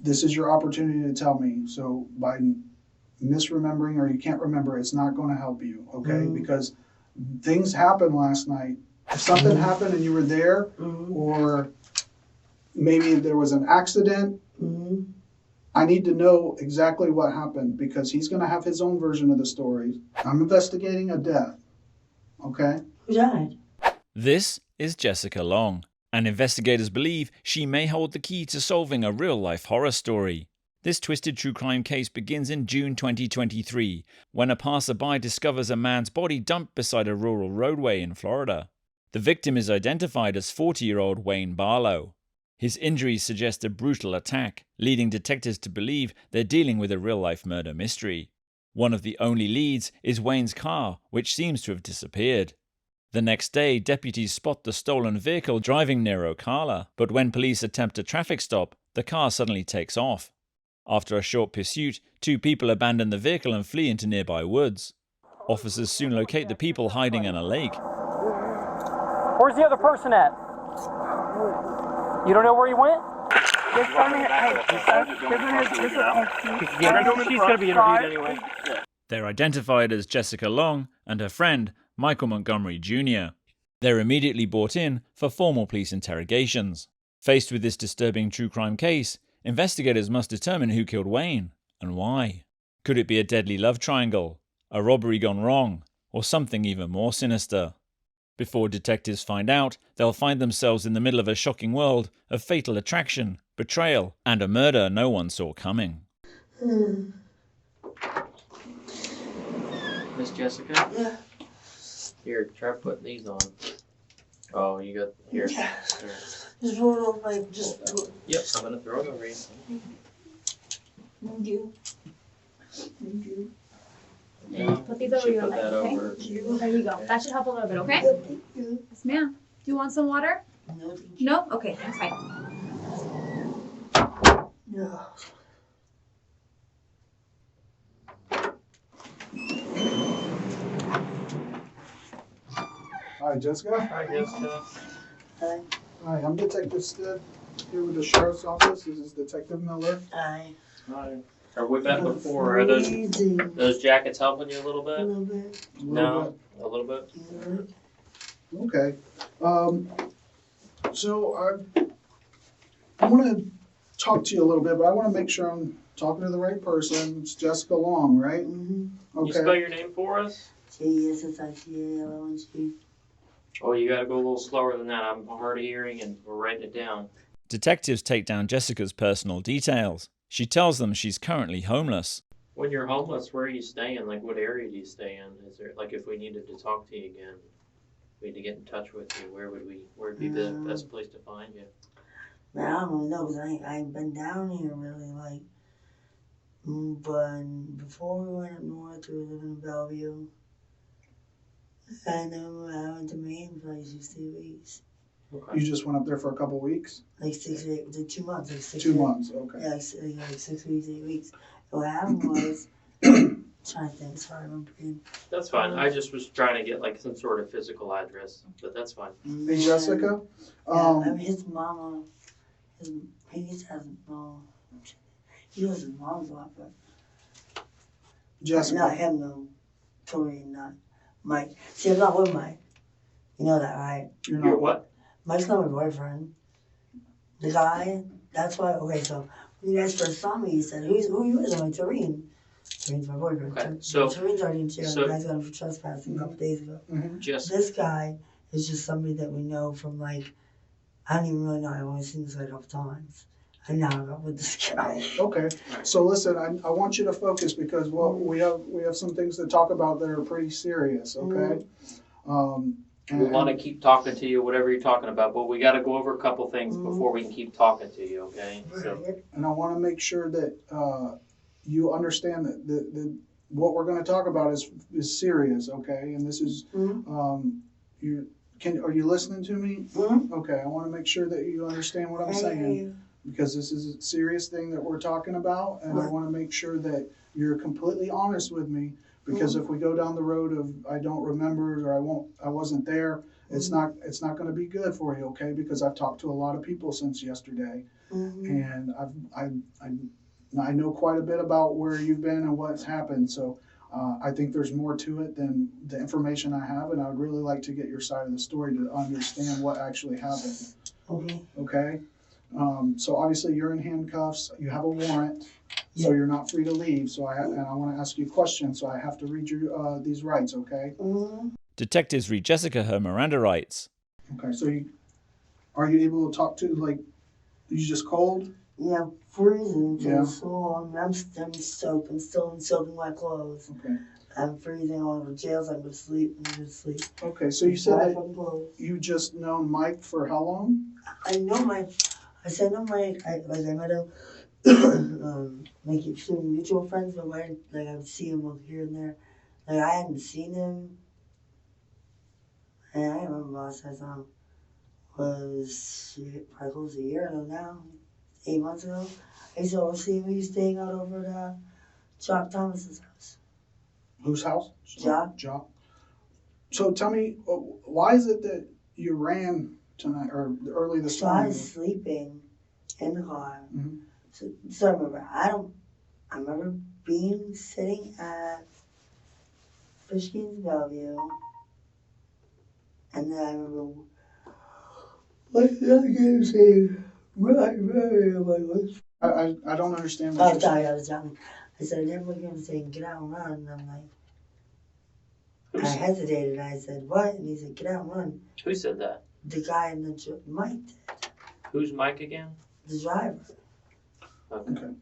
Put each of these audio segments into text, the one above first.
this is your opportunity to tell me. So by misremembering or you can't remember, it's not going to help you, okay? Because things happened last night. If something happened and you were there, or maybe there was an accident, I need to know exactly what happened because he's going to have his own version of the story. I'm investigating a death, okay? Who died? This is Jesica Long, and investigators believe she may hold the key to solving a real-life horror story. This twisted true crime case begins in June 2023, when a passerby discovers a man's body dumped beside a rural roadway in Florida. The victim is identified as 40-year-old Wayne Barlow. His injuries suggest a brutal attack, leading detectives to believe they're dealing with a real-life murder mystery. One of the only leads is Wayne's car, which seems to have disappeared. The next day, deputies spot the stolen vehicle driving near Ocala, but when police attempt a traffic stop, the car suddenly takes off. After a short pursuit, two people abandon the vehicle and flee into nearby woods. Officers soon locate the people hiding in a lake. Where's the other person at? You don't know where he went? She's going to be interviewed anyway. They're identified as Jesica Long and her friend, Michael Montgomery Jr. They're immediately brought in for formal police interrogations. Faced with this disturbing true crime case, investigators must determine who killed Wayne and why. Could it be a deadly love triangle, a robbery gone wrong, or something even more sinister? Before detectives find out, they'll find themselves in the middle of a shocking world of fatal attraction, betrayal, and a murder no one saw coming. Miss Jessica? Yeah. Here, try putting these on. Oh, you got here. Yeah. Here. Just roll it over, like, just do it. Yep, I'm gonna throw it over you. Thank you. Thank you. Yeah, Put these over should your put leg, that okay? over. There you go. That should help a little bit, okay? Thank you. Yes, ma'am. Do you want some water? No, thank you. No? Okay, that's fine. No. Hi, Jessica. Hi, Jessica. Hi. Hi, I'm Detective Stead here with the Sheriff's Office. This is Detective Miller. Hi. Hi. Are we back before? Are those jackets helping you a little A bit? little bit. No? A little bit? Yeah. Okay. So I want to talk to you a little bit, but I want to make sure I'm talking to the right person. It's Jessica Long, right? You Okay. spell your name for us? Jesica. Oh, you gotta go a little slower than that. I'm hard of hearing and we're writing it down. Detectives take down Jessica's personal details. She tells them she's currently homeless. When you're homeless, where are you staying? Like, what area do you stay in? Is there, like, if we needed to talk to you again, we need to get in touch with you, where'd be the best place to find you? Man, I don't really know, because I ain't been down here really, like, but before we went up north, we were living in Bellevue. And then I went to Maine for like 2 weeks. Okay. You just went up there for a couple weeks? Like 6 weeks, like 2 months, like 6 2 weeks. months, okay. Yeah, like 6 weeks, 8 weeks. And what happened was, trying to think, sorry, I'm pretty. That's fine. I just was trying to get like some sort of physical address, but that's fine. Hey, Jessica? Yeah, I mean, his mama, he used to have, he was his mom's a lot, but Jessica. not him though. Tori, not Mike. See, I'm not with Mike. You know that, right? You're what? Mike's not my boyfriend. The guy, that's why, okay, so when you guys first saw me, he said, who you is? I'm like, Tareen. Tareen's my boyfriend. Okay, so- Tareen's already in jail. so- The guy's got him for trespassing a couple days ago. Just This guy is just somebody that we know from, like, I don't even really know. I've only seen this guy a couple times. I now got with this guy. Okay, so listen, I want you to focus because we have some things to talk about that are pretty serious, okay? we want to keep talking to you, whatever you're talking about, but we got to go over a couple things before we can keep talking to you, okay? So, And I want to make sure that you understand that what we're going to talk about is serious, okay? And this is are you listening to me? Okay, I want to make sure that you understand what I'm saying because this is a serious thing that we're talking about, and I want to make sure that you're completely honest with me. Because if we go down the road of I don't remember or I wasn't there, it's not going to be good for you, okay? Because I've talked to a lot of people since yesterday, and I know quite a bit about where you've been and what's happened. So I think there's more to it than the information I have, and I would really like to get your side of the story to understand what actually happened. Okay. Okay. So obviously you're in handcuffs. You have a warrant, so you're not free to leave. So I want to ask you a question. So I have to read you these rights. Okay. Detectives read Jessica her Miranda rights. Okay. So are you able to talk to you just cold? Yeah, freezing for Yeah. so long. I'm soaked. I'm still soaking my clothes. Okay. I'm freezing all over jail. So I'm going to sleep. I'm going to sleep. Okay. So you said that clothes. you just known Mike for how long? I know Mike. I said no Mike. I met him. Like some mutual friends, but I would see him here and there. Like I hadn't seen him. And I remember last I saw him was probably close to a year ago now. 8 months ago. I used to always see him. He was staying out over at Jock Thomas's house. Whose house? Jock. Jock. So tell me, why is it that you ran tonight or early this So I morning? was sleeping in the car. Mhm. So I remember. I remember sitting at Fishkins Bellevue, and then I remember. What's the other game saying? I don't understand what you're saying. I was talking. I said, I never looked at him saying, get out and run. And I'm like, I hesitated. I said, what? And he said, get out and run. Who said that? The guy in the Mike did. Who's Mike again? The driver. Okay.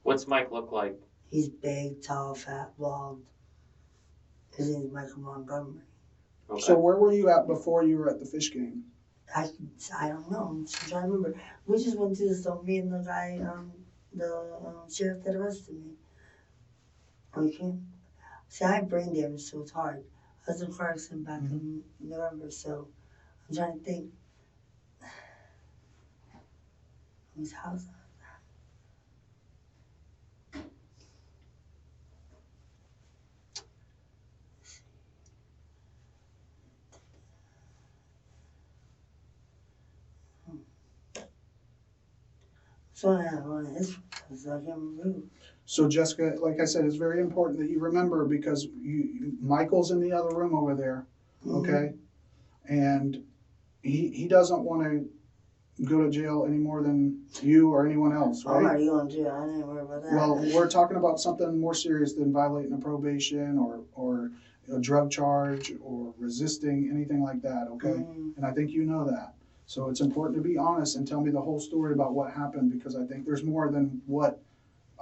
What's Mike look like? He's big, tall, fat, blonde. His name's Michael Montgomery. Okay. So where were you at before you were at the fish game? I don't know. I'm trying to remember. We just went to the store, me and the guy, the sheriff that arrested me. Okay. See, I have brain damage, so it's hard. I was in a car accident back in November, so I'm trying to think. Whose house? So I have one of his friends, so I can't remember. So Jessica, like I said, it's very important that you remember because Michael's in the other room over there, okay? And he doesn't want to go to jail any more than you or anyone else, I'm right? already going to jail. I didn't worry about that. Well, we're talking about something more serious than violating a probation or a drug charge or resisting, anything like that, okay? And I think you know that. So it's important to be honest and tell me the whole story about what happened because I think there's more than what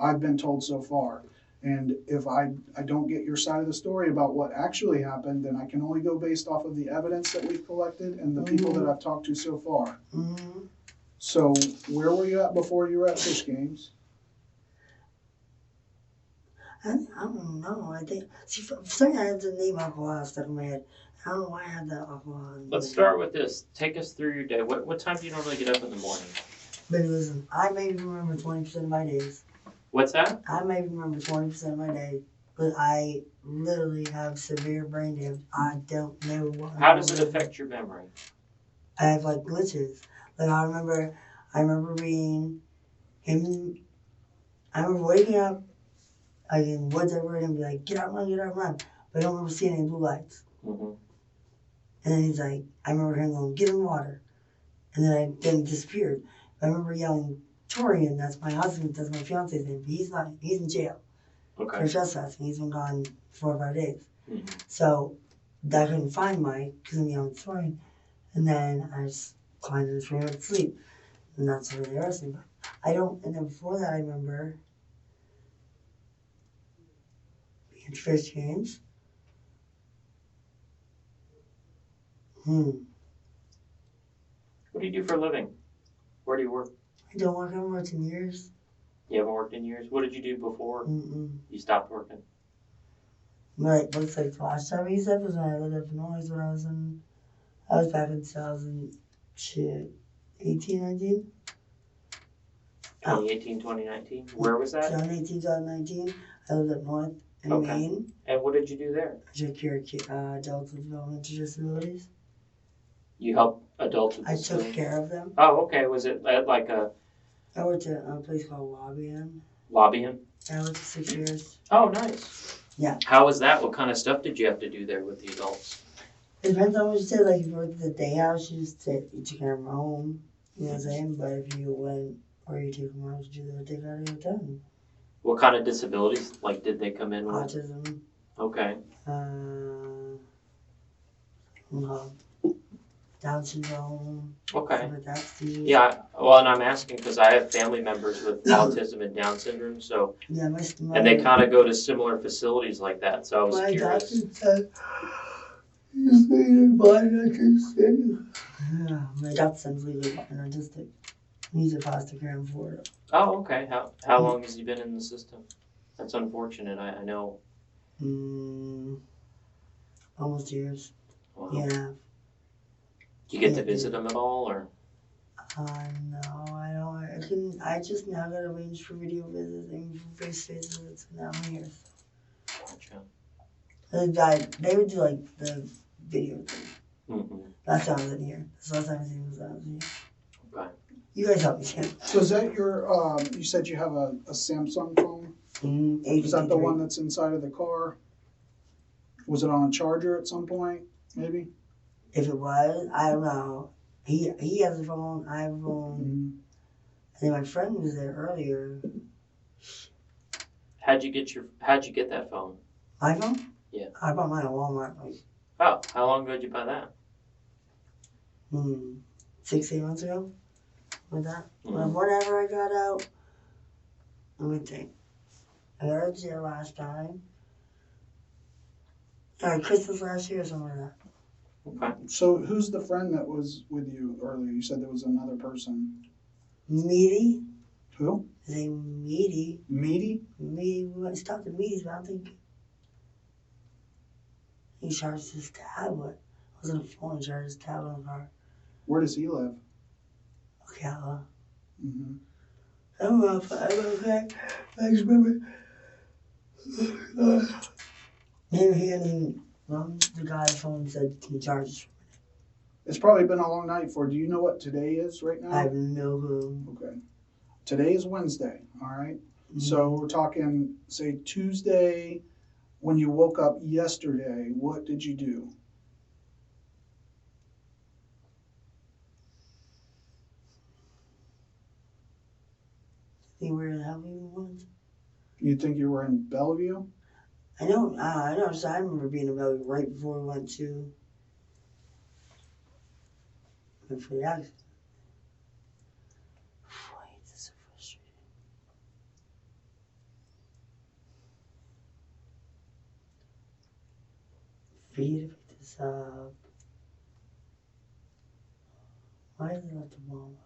I've been told so far. And if I don't get your side of the story about what actually happened, then I can only go based off of the evidence that we've collected and the people that I've talked to so far. So where were you at before you were at Fish Games? I don't know. I think, see, for some reason I had the name alcohol stuck in my head. I don't know why I had that alcohol. Let's start with this. Take us through your day. What time do you normally get up in the morning? But listen, I may even remember 20% of my days. What's that? I may even remember 20% of my day, but I literally have severe brain damage. I don't know what. How does it affect your memory? I have like glitches. Like I remember being him. I remember waking up, like in woods everywhere, and be like, get out, run. But I don't remember seeing any blue lights. And then he's like, I remember him going, get in the water. And then he disappeared. I remember yelling, Torian, that's my husband, that's my fiance's name. But he's in jail for trespassing. He's been gone 4 or 5 days. So I couldn't find Mike because I'm yelling, Torian. And then I just climbed in the tree and went to sleep. And that's where they arrested me. And then before that, I remember being at Fish Games. What do you do for a living? Where do you work? I don't work. I haven't worked in years. You haven't worked in years? What did you do before you stopped working? Right, looks like the last time he said was when I lived up in Illinois when I was back in 2018, 19. 2018, 2019? Where was that? 2018, 2019. I lived up north in Maine. And what did you do there? I took care of adults with developmental disabilities. You helped adults with I disabilities? took care of them. Oh, okay. Was it at like a I worked at a place called Lobbying. Lobbying? I worked for 6 years. Oh, nice. Yeah. How was that? What kind of stuff did you have to do there with the adults? It depends on what you said. Like, if you worked at the day house, you took care of them home. You know what I'm saying? But if you went or you take them out, you take out of your time. What kind of disabilities, like, did they come in with? Autism. Okay. Down syndrome. Okay. Stuff like that, Steve. Yeah, well, and I'm asking because I have family members with autism and Down syndrome, so, Yeah, and they kind of go to similar facilities like that, so I was my curious. doctor said, he's being body yeah, my doctor's legally autistic. He's a foster care in Florida. Oh, okay. How long has he been in the system? That's unfortunate. I know. Almost years. Wow. Yeah. Do you get to visit him at all, or? No, I don't. I just now got arranged for video visits and face-to-face visits, and now I'm here. Gotcha. They would do like the video thing. Mm-hmm. Last time I was in here. The last time I seen was I was in here. Okay. You guys help me, Tim. So is that your, you said you have a Samsung phone? Is that the one that's inside of the car? Was it on a charger at some point, maybe? If it was, I don't know. He has a phone, I have a phone. And then my friend was there earlier. How'd you get that phone? My phone? Yeah. I bought mine at Walmart like Oh, how long ago did you buy that? 6-8 months ago. With that. Mm-hmm. Whenever I got out, let me think. I got out there last time. Christmas last year or something like that. Okay. So who's the friend that was with you earlier? You said there was another person. Meaty. Who? His name Meaty. Meaty? Meaty. We went to talk to Meaty, but I don't think he charged his tablet. It wasn't a phone, he charged his tablet in the car. Where does he live? Ocala. Mm-hmm. I don't know if I'm okay. I just remember. Maybe he and the guy's phone said he charges. It's probably been a long night for. Do you know what today is right now? I have no clue. Okay. Today is Wednesday, all right? So we're talking, say, Tuesday, when you woke up yesterday, what did you do? Think where the hell we was? You think you were in Bellevue? I know. So I remember being in Bellevue right before we went to. For the accident. Wait, this is so frustrating. For you to pick this up. Why is it at the Walmart?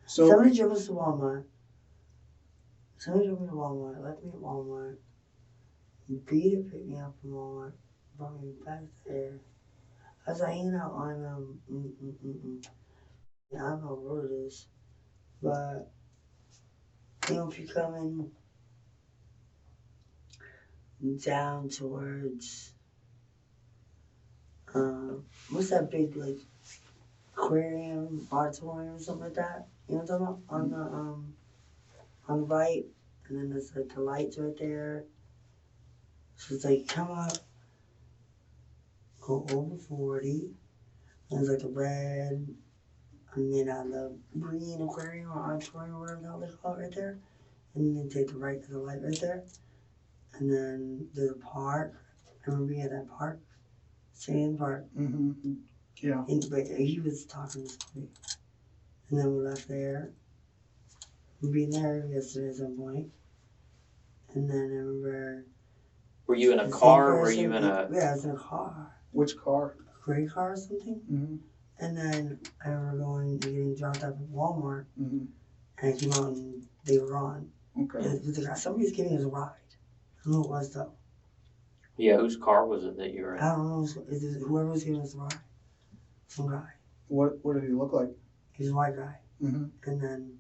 So Somebody drove us to Walmart. Left me at Walmart. Peter picked me up from Walmart. Brought me back there. I was hanging out on, yeah, I don't know what road it is. But, you know, if you're coming down towards, what's that big, like, aquarium, auditorium, something like that? You know what I'm talking about? On the right, and then there's like the lights right there. So it's like, come up, go over 40, and there's like a red, and then the green aquarium or auditorium or whatever the hell they call it right there. And then take the right to the light right there. And then there's a park. I remember being at that park, sand park. mm-hmm. Yeah. And he was talking to me. And then we left there. We being there yesterday at some point. And then I remember. Were you in a car or were you in a? Yeah, I was in a car. Which car? A gray car or something. Mm-hmm. And then I remember going and getting dropped off at Walmart. Mm-hmm. And I came out and they were gone. Okay. Somebody's giving us a ride. I don't know who it was though. Yeah, whose car was it that you were in? I don't know. Whoever was giving us the ride. Some guy. What did he look like? He's a white guy. Mm-hmm. And then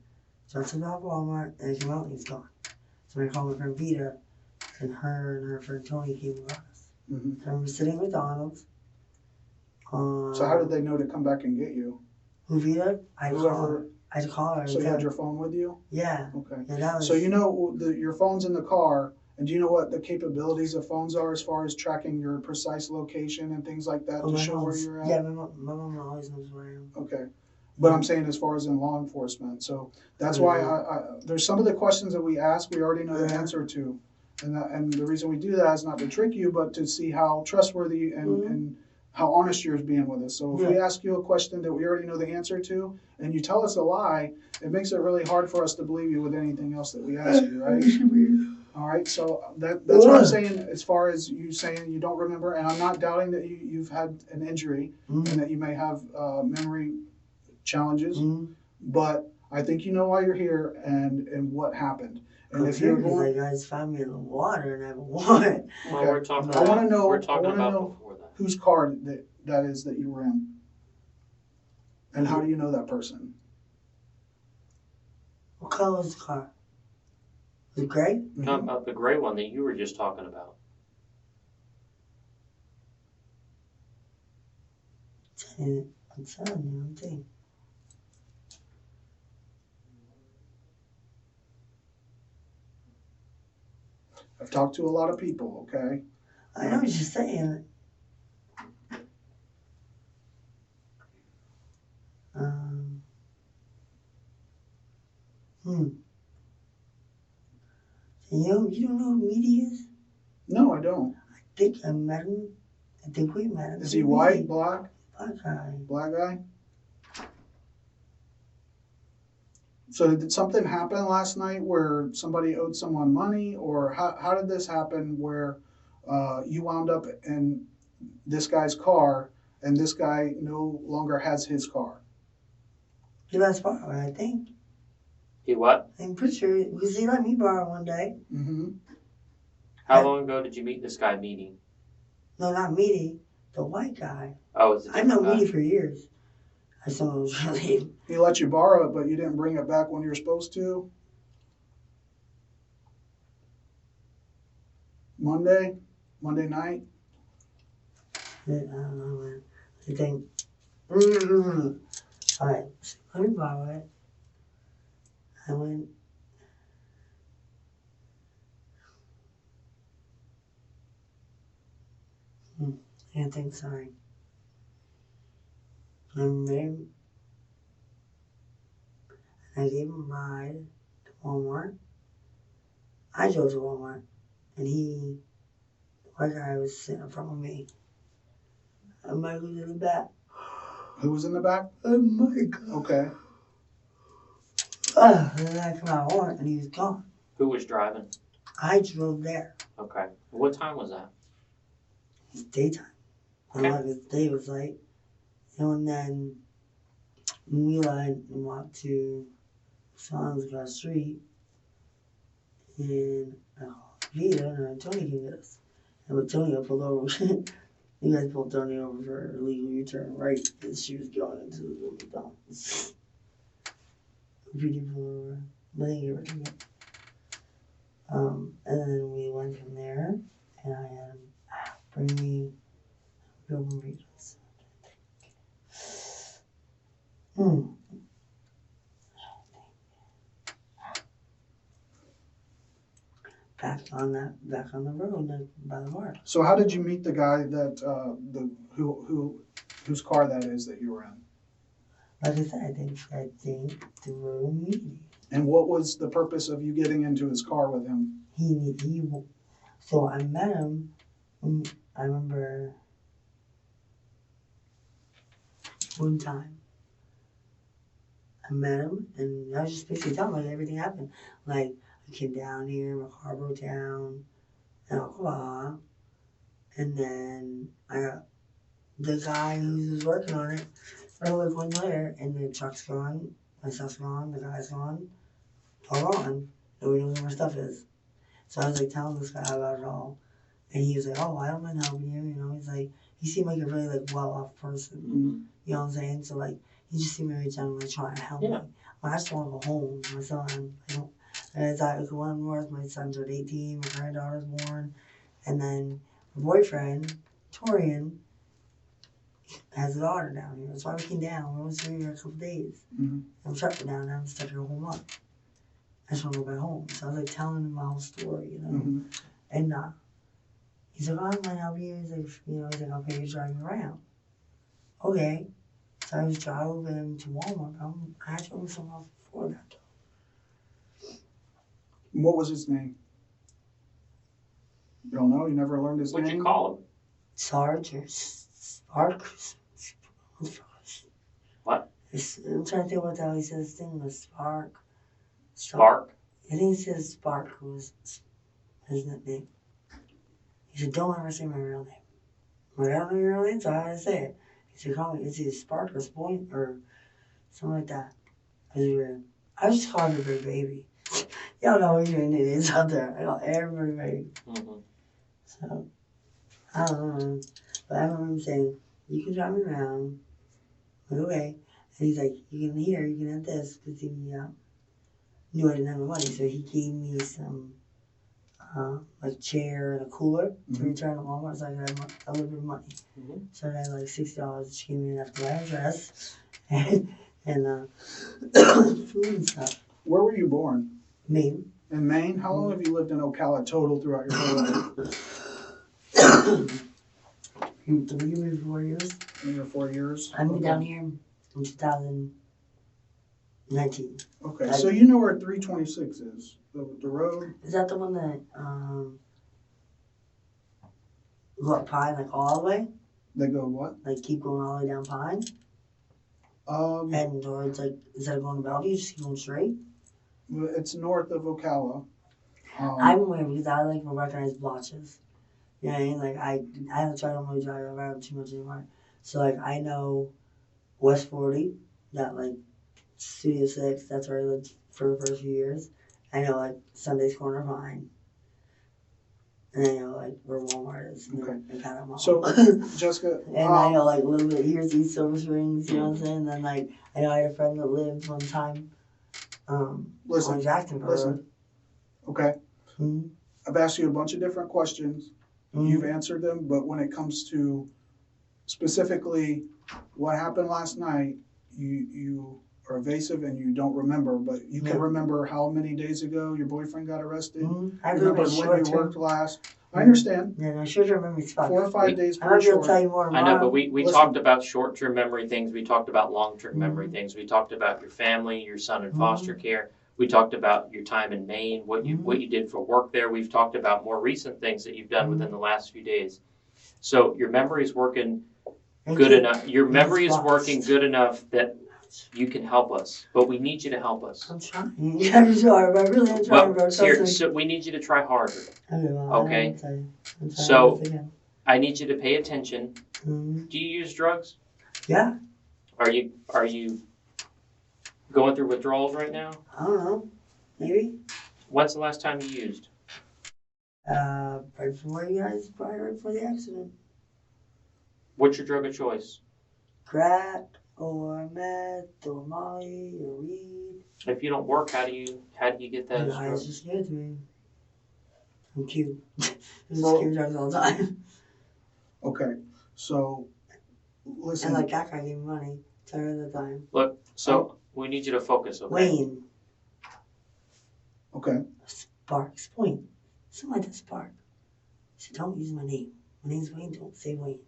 dropped him off at Walmart and I came out and he's gone. So I called my friend Vita and her friend Tony came with us. Mm-hmm. I remember sitting at McDonald's So how did they know to come back and get you? Whoever? I'd Whoever. call her. So you had your phone with you? Yeah. Okay. Yeah, that was, So you know your phone's in the car, and do you know what the capabilities of phones are as far as tracking your precise location and things like that to show where you're at? Yeah, my mom always knows where I am. Okay. But I'm saying as far as in law enforcement. So that's why there's some of the questions that we ask, we already know the answer to. And the reason we do that is not to trick you, but to see how trustworthy and how honest you're being with us. So if we ask you a question that we already know the answer to, and you tell us a lie, it makes it really hard for us to believe you with anything else that we ask you, right? All right, so that's what I'm saying as far as you saying you don't remember, and I'm not doubting that you've had an injury and that you may have memory challenges, but I think you know why you're here and what happened. And if you're going, you guys found me in the water and I have one. Well, we're talking I want to know. We're talking I want to about know before that. whose car that is that you were in, and how do you know that person? What color was the car? Was it gray? Talking about the gray one that you were just talking about. I'm telling you, I'm thinking. I've talked to a lot of people. Okay. I know what you're saying. You don't know who Meaty is? No, I don't. I think I met him. I think we met him. Is he white, black? Black guy. Black guy. So did something happen last night where somebody owed someone money, or how did this happen where you wound up in this guy's car and this guy no longer has his car? He lets borrow it, I think. He what? I'm pretty sure because he let me borrow one day. Mm-hmm. How long ago did you meet this guy Meaty? No, not Meaty. The white guy. Oh, it's a I've known different guy. Meaty for years. I saw him was really. He let you borrow it, but you didn't bring it back when you were supposed to? Monday night? I don't know, man. I think. Alright, let me borrow it. I went. I think, sorry. I gave him a ride to Walmart. I drove to Walmart, and the white guy was sitting in front of me. And Michael was in the back. Who was in the back? And Michael. Okay. And then I come out of Walmart, and he was gone. Who was driving? I drove there. Okay. What time was that? It's daytime. Okay. Like the day was light. And then we lied and walked to Sons across the street. And I called Vita and Tony came with us. And when Tony got pulled over, you guys pulled Tony over for an illegal U-turn, right? Because she was going into the McDonald's. Vita pulled over. But they gave her to me. And then we went from there, and I had him bring me Golden Beatles. Back on the road by the bar. So how did you meet the guy that whose car that is that you were in? Like I said, I think through me. And what was the purpose of you getting into his car with him? So I met him. I remember one time I met him, and I was just basically telling him like everything happened. Like I came down here, my car broke down, and blah. And then I got the guy who was working on it. I like 1 year later, and the truck's gone, my stuff's gone, the guy's gone, all gone. Nobody knows where my stuff is. So I was like telling this guy about it all, and he was like, "Oh, I don't mind helping you." You know, he's like, he seemed like a really like well-off person. Mm-hmm. You know what I'm saying? So like, he just seemed very genuinely trying to help me. Well, I just want to go home with my son. And I thought, one more, my son's at 18, my granddaughter's born, and then my boyfriend, Torian, has a daughter down here. That's why we came down. We was here a couple days. Mhm. I'm shut down. I'm stuck here a whole month. I just want to go back home. So I was like telling him my whole story, you know. Mhm. And he's like, oh, I might help you. He's like, he's like, I'll pay you to drive me around. Okay. So I just drove him to Walmart. I had to go somewhere else before that. What was his name? You don't know? You never learned his What'd name? you call him? Sarge or Spark. What? I'm trying to think what the hell he said his thing was. Spark. Spark? I think he says Spark was his nickname. He said, don't ever say my real name. I'm like, I don't know your real name, so how do I say it? He said, call me, it's either Spark or Spoint or something like that. It was weird. I just called him a big baby. Y'all know who your name is out there. I call everybody. Mm-hmm. So, I don't know. But I remember him saying, you can drive me around. I'm like, okay. And he's like, you can have this. Because he knew I didn't have the money. So he gave me some, like, chair and a cooler to return to Walmart. So I got a little bit of money. Mm-hmm. So I had like $60. She gave me enough to buy a dress and food and stuff. Where were you born? Maine. In Maine? How long have you lived in Ocala total throughout your whole life? 3 or 4 years. 3 or 4 years? I moved down here in 2019. Okay, so you know where 326 is? The road? Is that the one that go up Pine like all the way? They go what? Like keep going all the way down Pine? Heading towards like instead of going to Bellevue, just keep going straight? It's north of Ocala. I'm aware because I like to recognize blotches. You know what I mean? Like I don't really drive around too much anymore. So like I know West 40, that like Studio 6, that's where I lived for the first few years. I know like Sunday's Corner Pine. And I know like where Walmart is. Okay. Kind of So, Jessica. and I know like a little bit here's East Silver Springs, you know what I'm saying? And then like I know I had a friend that lived one time on Jacksonville. Listen. Okay. Mm-hmm. I've asked you a bunch of different questions. Mm-hmm. You've answered them, but when it comes to specifically what happened last night, you are evasive and you don't remember, but you can remember how many days ago your boyfriend got arrested. I You remember remember when you worked last. I understand. Yeah, I sure remember spots. 4 or 5 days I'm not pretty going to tell short. you more I tomorrow. know, but we Listen. talked about short-term memory things. We talked about long-term memory things. We talked about your family, your son in foster care. We talked about your time in Maine, what you did for work there. We've talked about more recent things that you've done within the last few days. So your memory is working good enough. Your memory is working good enough that you can help us, but we need you to help us. I'm trying. Yeah, I'm sorry, I really am trying. Well, here, so we need you to try harder. Okay. So I need you to pay attention. Mm-hmm. Do you use drugs? Yeah. Are you going through withdrawals right now? I don't know. Maybe. When's the last time you used? Right before you guys, probably right before the accident. What's your drug of choice? Crack or meth or Molly or weed. If you don't work, how do you get that? I was just scared to me. I'm cute. I'm just scared drugs all the time. Okay, so listen. And like that guy gave me money. Tell her the time. Look, so we need you to focus, okay? Wayne. Okay. Sparks. Point. Something like that, Spark. She said, don't use my name. My name's Wayne. Don't say Wayne.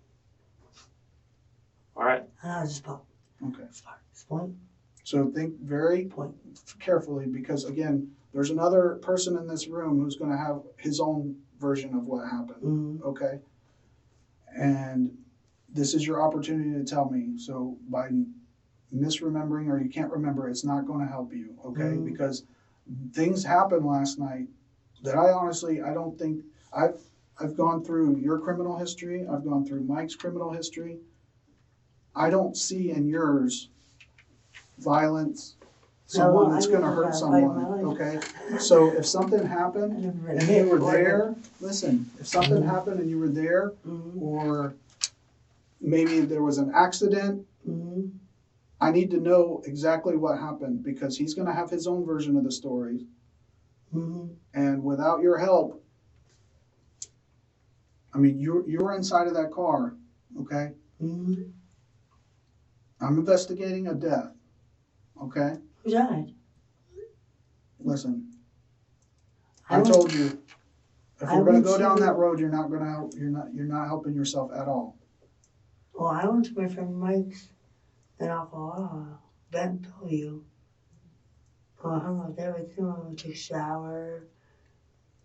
All right. And I was just pop. Okay. Sparks. Point. So think very carefully because, again, there's another person in this room who's going to have his own version of what happened, Mm-hmm. okay? And this is your opportunity to tell me. So by misremembering or you can't remember, it's not going to help you, okay? Mm-hmm. Because things happened last night that I don't think, I've gone through your criminal history, I've gone through Mike's criminal history. I don't see in yours violence, someone that's going to hurt someone, okay? So if something happened and you were there, listen, if something happened and you were there, or maybe there was an accident, I need to know exactly what happened because he's going to have his own version of the story. And without your help, I mean, you were inside of that car, okay? I'm investigating a death. Okay? Who died? Listen, I I went- told you, if I we're gonna went go down to- that road, you're not gonna help. You're not helping yourself at all. Well, I went to my friend Mike's in Alcoa, Ben told you. Well, I hung out there with him, I took a shower,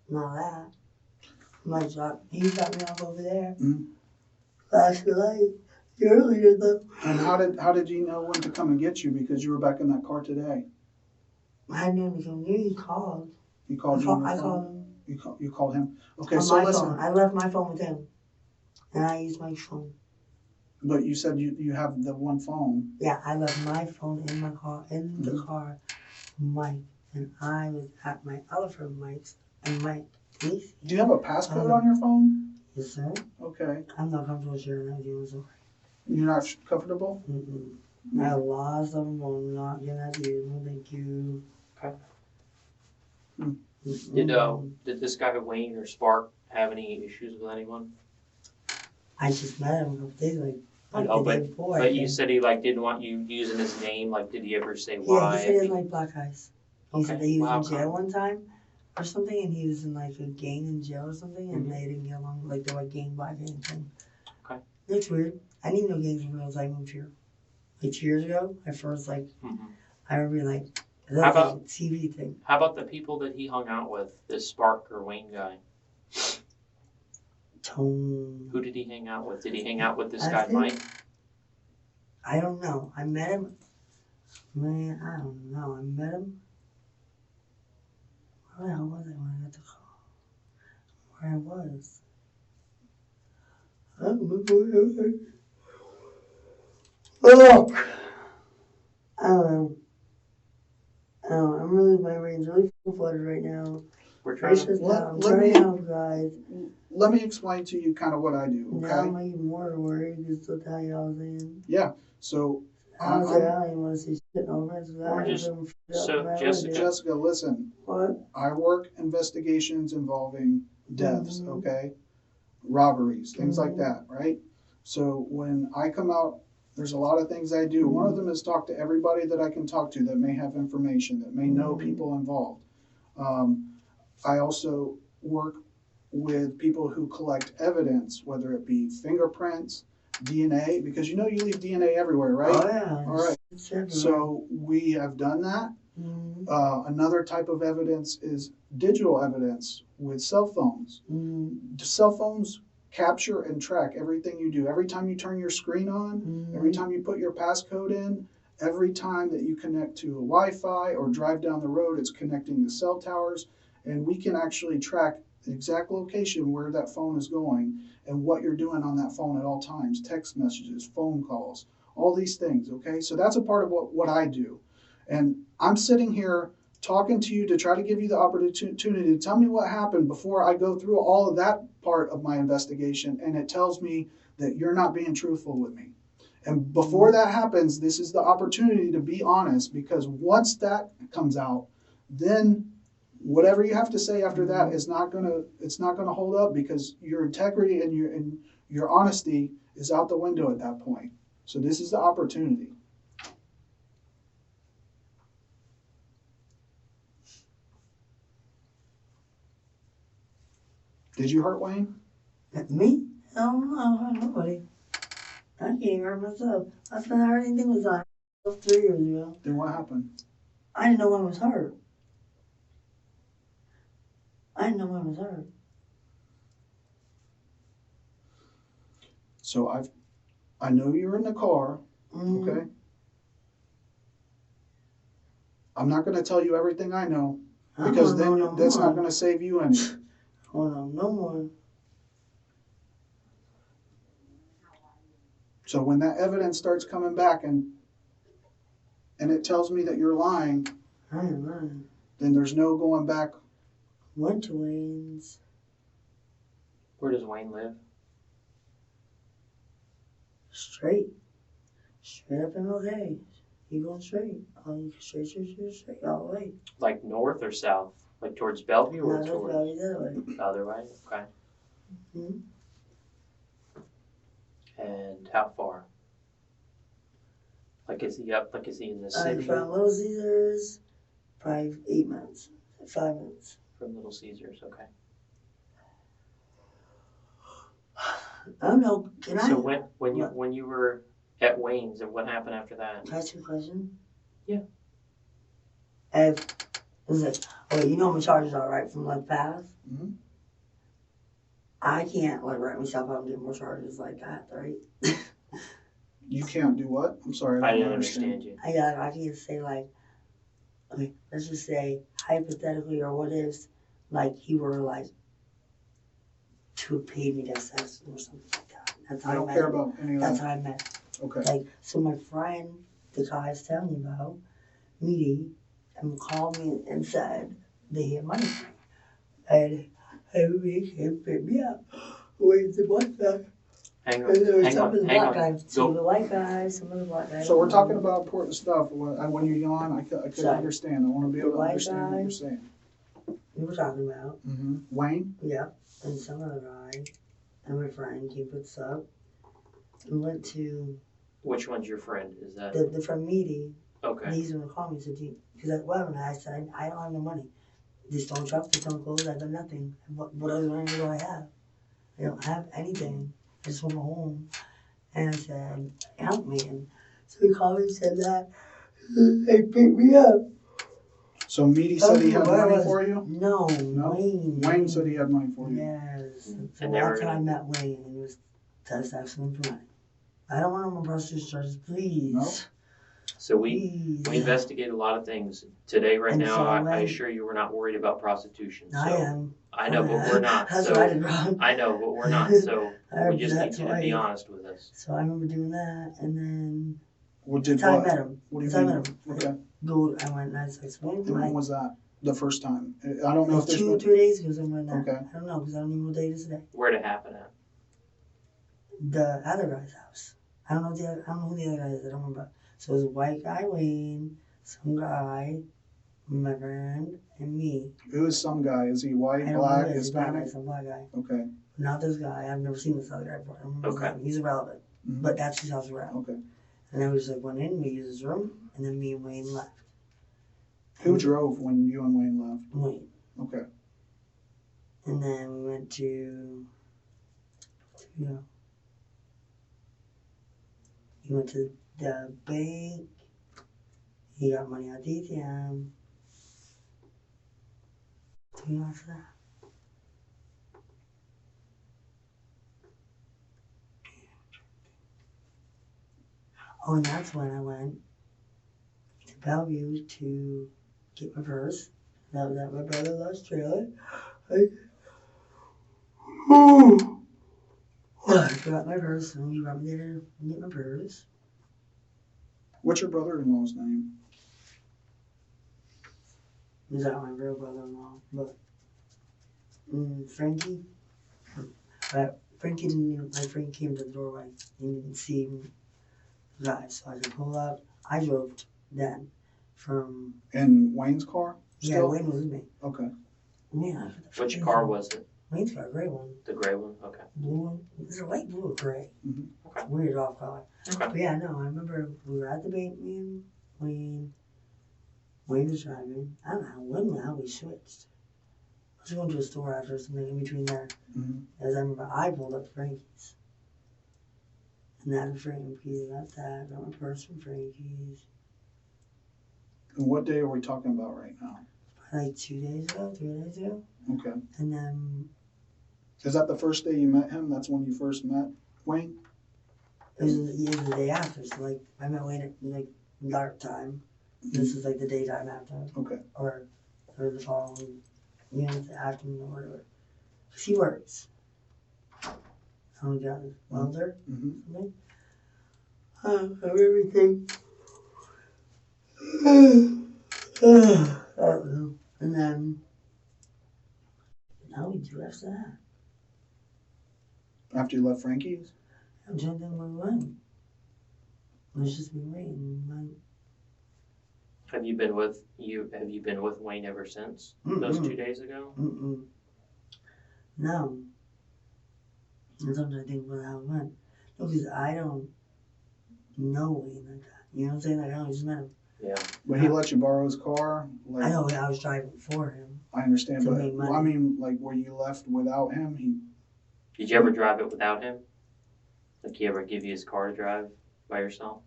and all that. He dropped me off over there. Mhm. Last night, earlier though. And how did you know when to come and get you? Because you were back in that car today. I hadn't known to come here, he called. He called you on your I phone? called him You called him? Okay, on so my listen. phone. I left my phone with him. And I used my phone. But you said you have the one phone. Yeah, I left my phone in my car, the Mhm. car, Mike. And I was at my other friend Mike's, and Mike, please. Do you have a passcode on your phone? Yes, sir. Okay. I'm not comfortable sharing that with you, so. You're not comfortable? Mm-mm. I have lots of them, I'm not giving that to you, no thank you. Okay. Mm-mm. Did this guy Wayne or Spark have any issues with anyone? I just met him a couple days, like Oh, the day before. I But you think. said he didn't want you using his name. Like, did he ever say Yeah, why? he said he doesn't like black guys. He said Okay, that he was well, in how jail come? one time or something, and he was in like a gang in jail or something, and Mhm. they didn't get along. Like they were gang black gang thing. Okay. It's weird. I didn't know gangs were real until I moved here. Like 2 years ago, I first I remember being like, How that's about- like a TV thing. How about the people that he hung out with? This Spark or Wayne guy? Tone. Who did he hang out with? Did he hang out with this I guy think- Mike? I don't know. I met him. Man, I don't know. I met him. Where the hell was I when I got the call? Where I was. I don't remember where I was. Oh! I don't know. I'm really, my brain's really flooded right now. We're trying to. Gracious, I'm let trying me- to help, guys. Let me explain to you kind of what I do, Now okay? I'm even more worried because of how y'all was in. So, I was like, I don't even want to see shit no offense. We're just- so, Jessica- Jessica, listen, What? I work investigations involving deaths, Mhm. okay? Robberies, things like Mhm. that, right? So when I come out, there's a lot of things I do. One of them is talk to everybody that I can talk to that may have information, that may know Mhm. people involved. I also work with people who collect evidence, whether it be fingerprints, DNA, because you know you leave DNA everywhere, right? Oh, yeah. All right. It's everywhere. So we have done that. Mhm. Another type of evidence is digital evidence with cell phones. Mhm. Cell phones capture and track everything you do. Every time you turn your screen on, Mhm. every time you put your passcode in, every time that you connect to a Wi-Fi or drive down the road, it's connecting to cell towers, and we can actually track the exact location where that phone is going and what you're doing on that phone at all times, text messages, phone calls, all these things, okay? So that's a part of what I do. And I'm sitting here talking to you to try to give you the opportunity to tell me what happened before I go through all of that part of my investigation, and it tells me that you're not being truthful with me. And before that happens, this is the opportunity to be honest, because once that comes out, then whatever you have to say after that is not gonna hold up, because your integrity and your honesty is out the window at that point. So this is the opportunity. Did you hurt Wayne? Me? Hell no, I don't hurt nobody. I can't even hurt myself. Last time I heard anything was 3 years ago. Then what happened? I didn't know I was hurt. I didn't know I was hurt. So I know you're in the car, Mhm. okay? I'm not gonna tell you everything I know, I don't because wanna then know no that's more. not gonna save you any. Hold on, no more. So when that evidence starts coming back and it tells me that you're lying, I ain't lying. then there's no going back. Went to Wayne's. Where does Wayne live? Straight. Straight up and okay. You going straight. Straight, all the way. Like north or south? Like towards Bellevue No, or that's towards probably the other way. the other way? Okay. Mhm. And how far? Like, is he up? Like, is he in the city? From Little Caesars, probably 8 months, 5 months. From Little Caesars, okay. I don't know. Can So I? when you were at Wayne's, and what happened after that? Can I ask you a question? Yeah. If it was like, okay, you know what my charges are, right? From like past. Mm-hmm. I can't like write myself out and get more charges like that, right? You can't do what? I'm sorry. I don't didn't understand you. I can't say like, okay, let's just say hypothetically, or what if like he were like to have paid me that sex or something like that. That's how I don't care about any of That's that. how I meant. Okay. Like, so my friend, the guy I was telling you about, Meaty, called me and said they had money for me. And he came pick me up. Where's the black guy? Hang And there on, was hang some of on, the hang black on. guys, some of the white guys, some of the black guys. So we're talking about important stuff. When you yawn, I could Sorry. understand. I want to be able to White understand what guy. you're saying. We were talking about, Mm-hmm. Wayne? yeah, and some other guy, and my friend came put us up. We went to Which one's your friend? Is that the friend Meaty. okay? He's gonna call me. Said, because I said, I don't have no money. Just don't truck, just don't clothes. I got nothing. What other money do I have? I don't have anything. I just want to go home. And I said, help me. And so he called me and said that they picked me up. So Meaty said he had Where money was- for you? No, No? Wayne. Wayne said he had money for you. Yes. So And they were that's how I gonna- met Wayne, and it was test excellent for money. I don't want no more prostitution charges, please. No? So we Please. investigate a lot of things today. Right And now, so I when- assure you, we're not worried about prostitution. So I am. I know, but we're not. That's So what I did wrong. I know, but we're not. So we just need That's you to be right. honest with us. So I remember doing that, and then What did that's how I what? met him. What do you That's how I mean? met him. Okay. I went and I was like, And when? when was that? The first time? I don't know if Like there's 2 or been... 3 days ago, somewhere like that. Okay. I don't know, because I don't even know what day it is today. Where'd it happen at? The other guy's house. I don't know who the other guy is. I don't remember. So it was a white guy, Wayne, some guy, my friend, and me. Who is some guy? Is he white, I don't know black, who it is. Hispanic? Some black guy. Okay. Not this guy. I've never seen this other guy before. I don't remember his Okay. name. He's irrelevant. Mhm. But that's his house around. Okay. And then we just like went in, we used his room, and then me and Wayne left. Who drove when you and Wayne left? Wayne. Okay. And then we went to, he went to the bank. He got money out the ATM. Do you know after that? Oh, and that's when I went to Bellevue to get my purse. That was at my brother-in-law's trailer. I forgot my purse, and he brought me there to get my purse. What's your brother-in-law's name? He's not my real brother-in-law, but Frankie. But Frankie didn't even, like Frankie came to the doorway. He didn't see me drive, so I could pull up. I drove then from In Wayne's car? yeah, Still? Wayne was with me. Okay. Yeah. Which car was it? Wayne's got a gray one. The gray one? Okay. Blue one. It's a light blue or gray. Mhm. Okay. Weird off color. Okay. But yeah, no, I remember we were at the bank, me and Wayne. Wayne was driving. I don't know how we switched. I was going to a store after something in between there. Mhm. As I remember, I pulled up Frankie's. And that was Frankie's. I got that. Got my purse from Frankie's. And what day are we talking about right now? Like 2 days ago, 3 days ago. Okay. And then Is that the first day you met him? That's when you first met Wayne? it was the day after. So like I met Wayne at like dark time. This is like the daytime after. Okay. Or the following, the afternoon or whatever. 'Cause he works. Oh, yeah, welder, Mm-hmm. something. Of everything. And then, now we do after that. After you left Frankie's? I'm trying to think where we went. It was just me waiting. Have you been with Wayne ever since those 2 days ago? No. And sometimes I think about how it went. No, because I don't know Wayne like that. You know what I'm saying? Like, I just met him. Yeah. But he let you borrow his car? Like, I know I was driving for him. I understand, To but make money. I mean, like, where you left without him, Did you ever drive it without him? Like, he ever give you his car to drive by yourself?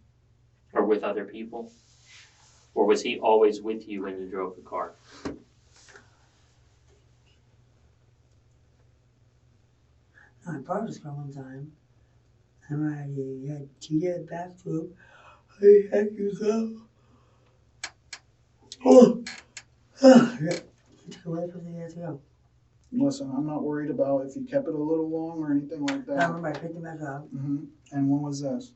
Or with other people? Or was he always with you when you drove the car? I borrowed his car one time. And I had to get back to him. I had to go. Oh! Yeah. He took away because he had to go. listen, I'm not worried about if you kept it a little long or anything like I that. remember I picked him back up. Mm-hmm. And when was this?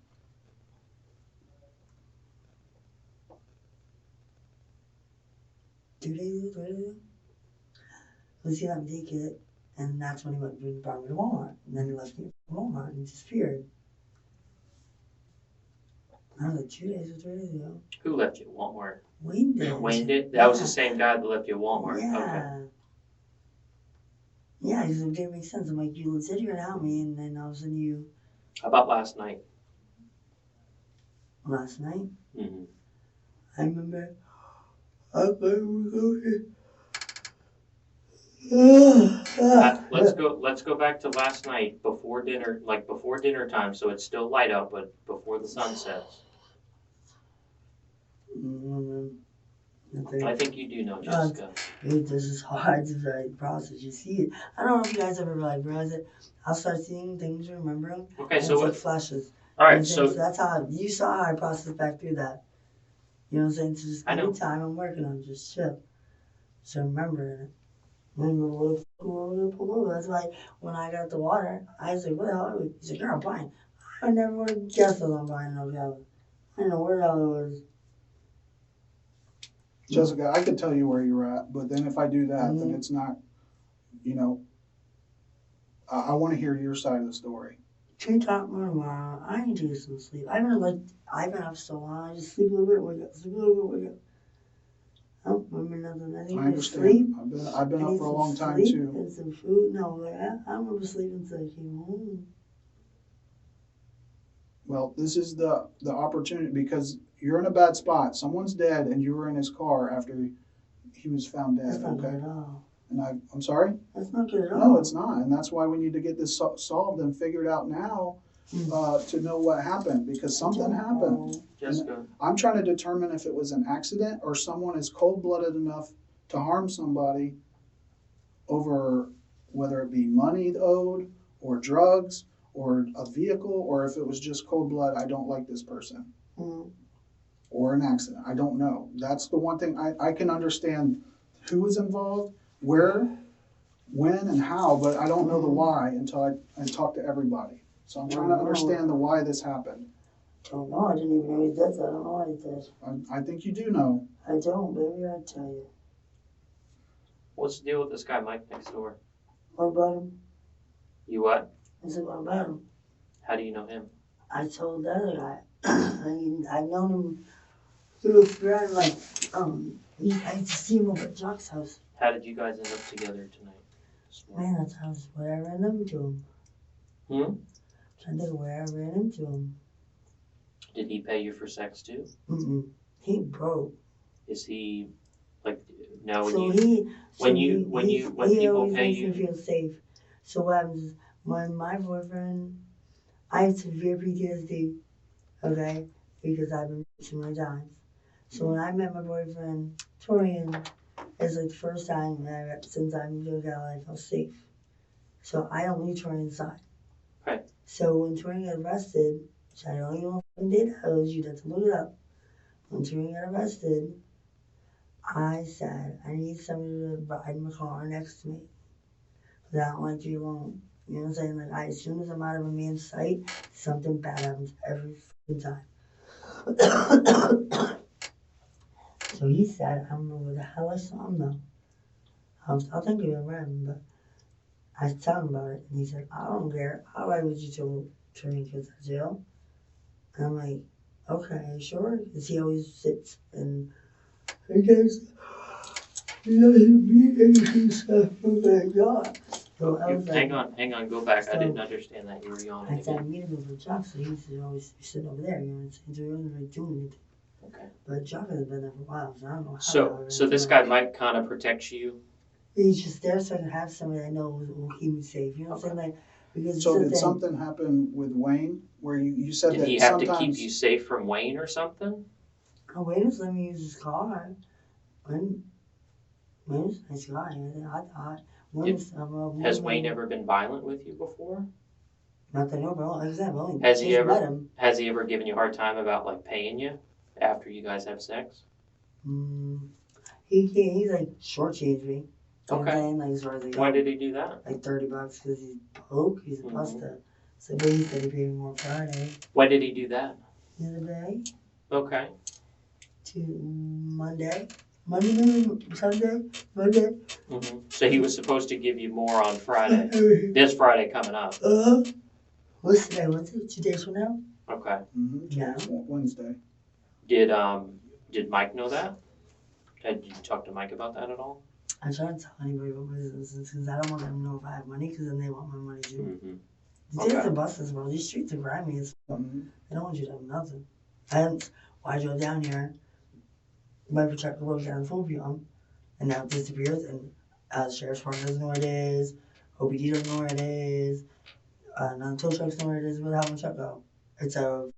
2 days ago, 3 days ago. Because he let me take it, and that's when he went and brought me to Walmart. And then he left me at Walmart and disappeared. That was like 2 days or 3 days ago. Who left you at Walmart? Wayne did. Wayne did? That was the same guy that left you at Walmart. Yeah. Okay. Yeah, because it didn't make sense. I'm like, you said you're gonna help me, and then all of a sudden you. How about last night? Last night, Mm-hmm. I remember. I remember going. Let's go back to last night before dinner, like before dinner time, so it's still light out, but before the sun sets. I think you do know, Jessica. Dude, this is hard to process. You see it. I don't know if you guys ever like realize it. I'll start seeing things, remember them. Okay, and so it's what? like flashes. All right, And so that's how you saw how I processed back through that. You know what I'm saying? So just I know. any time I'm working on, just chill. So remember it. Remember what the fuck we're gonna pull over. That's why when I got the water, I was like, "What the hell are we?" He's like, "You're on buying." I never would have guessed I was on buying no gallon. I didn't know where the hell it was. Jessica, I could tell you where you're at, but then if I do that, then it's not, you know, I want to hear your side of the story. Can talk more tomorrow. I need to get some sleep. I've been up so long. I just sleep a little bit, wake up, sleep a little bit, wake up. I don't remember nothing. I think I I understand. sleep. I've been I up need for a some long time sleep too. and some food. No, like, I remember sleeping until I came home. Well, this is the opportunity because you're in a bad spot. Someone's dead, and you were in his car after he was found That's dead. not Okay, good at all. and I'm sorry. That's not good at all. No, it's not, and that's why we need to get this solved and figured out now to know what happened because something happened. Jessica, I'm trying to determine if it was an accident or someone is cold-blooded enough to harm somebody over whether it be money owed or drugs or a vehicle or if it was just cold blood, I don't like this person. Or an accident. I don't know. That's the one thing I can understand who is involved, where, when, and how, but I don't know the why until I talk to everybody. So I'm trying to understand the why this happened. I don't know. I didn't even know he did that. I don't know why he did. I think you do know. I don't. Maybe I'll tell you. what's the deal with this guy Mike next door? What about him? You what? I said, what about him? How do you know him? I told the other guy. I've known him through a friend. Like, I used to see him over at Jock's house. How did you guys end up together tonight? Man, that's how where I ran into him. Hmm? Trying to think of where I ran into him. Did he pay you for sex too? He broke. Is he like now when So you when he people always pay makes you? me feel safe. So what happens is when my boyfriend, I have severe PTSD, okay, because I've been missing my times. So when I met my boyfriend, Torian, it's like the first time since I moved to Cali, I felt safe. So I don't leave Torian's side. Right. So when Torian got arrested, which I don't even know if I did, you'd have to look it up. When Torian got arrested, I said, I need somebody to ride in the car next to me. Because I don't like to be alone. You know what I'm saying? Like, as soon as I'm out of a man's sight, something bad happens every fucking time. So he said, I don't know where the hell I saw him though. I'll think of it around, but I was telling him about it, and he said, I don't care. How why would you tell Torian kids to jail? And I'm like, okay, sure. Because he always sits and I guess he doesn't mean anything stuff from that God. So I was like, Hang on, go back. I So- didn't understand that. You were yawning I said, again. I'm meeting him for Chuck, so he used to always be sitting over there, you know what I'm saying? So he wasn't really doing anything. Okay. But Chuck has been there for a while, so I don't know how. So this guy Mike kind of protects you. He's just there so I can have somebody I know will keep me safe, you know what I'm saying? Like, because So it's the did thing. something happen with Wayne where you said Did that he have to sometimes keep you safe from Wayne or something? Oh, Wayne just let me use his car. Wayne was a nice guy. I thought. Has Wayne ever been violent with you before? Not that I know, but like I said, I've only Has he just ever- met him. Has he ever given you a hard time about like paying you after you guys have sex? He's like shortchanged me. You know what I'm Okay. saying? Like, as far as like, Why did he do that? like $30 because he's broke. He's a Mhm. buster. So, but he said he paid me more Friday. Why did he do that? The other day Okay. to Monday, Sunday, Monday. So he was supposed to give you more on Friday. This Friday coming up. What's today? What's it? 2 days from now? Okay. Yeah. Wednesday. Did Mike know that? Did you talk to Mike about that at all? I try to tell anybody about my business because I don't want them to know if I have money because then they want my money too. Mm-hmm. These days are buses, bro. These streets are grimy as fuck. They don't want you to have nothing. When I drove down here, my protector broke down the phone for him, and now it disappears, and Sheriff's Department doesn't know where it is, OBD doesn't know where it is, none of the tow trucks know where it is, where the hell my truck go? It's a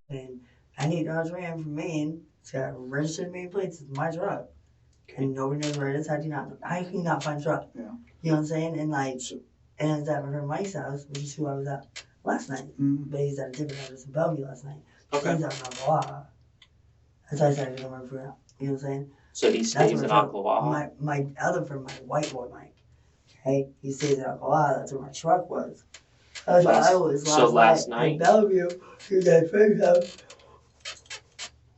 $98 Ram from Maine. It's got registered Maine plates. It's my truck. And nobody knows where it is. How do you not know? How can you not find a truck? Yeah. You know what I'm saying? And like, and it's at my friend Mike's house, which is who I was at last night. But he's at a different address in Bellevue last night. Okay. He's out in Ocklawaha. That's why I said I didn't remember that. You know what I'm saying? So he stays in Ocklawaha? My other friend, my white boy Mike, okay, he stays in Ocklawaha. That's where my truck was. That's why I was last in night? Bellevue. He was at a friend's house.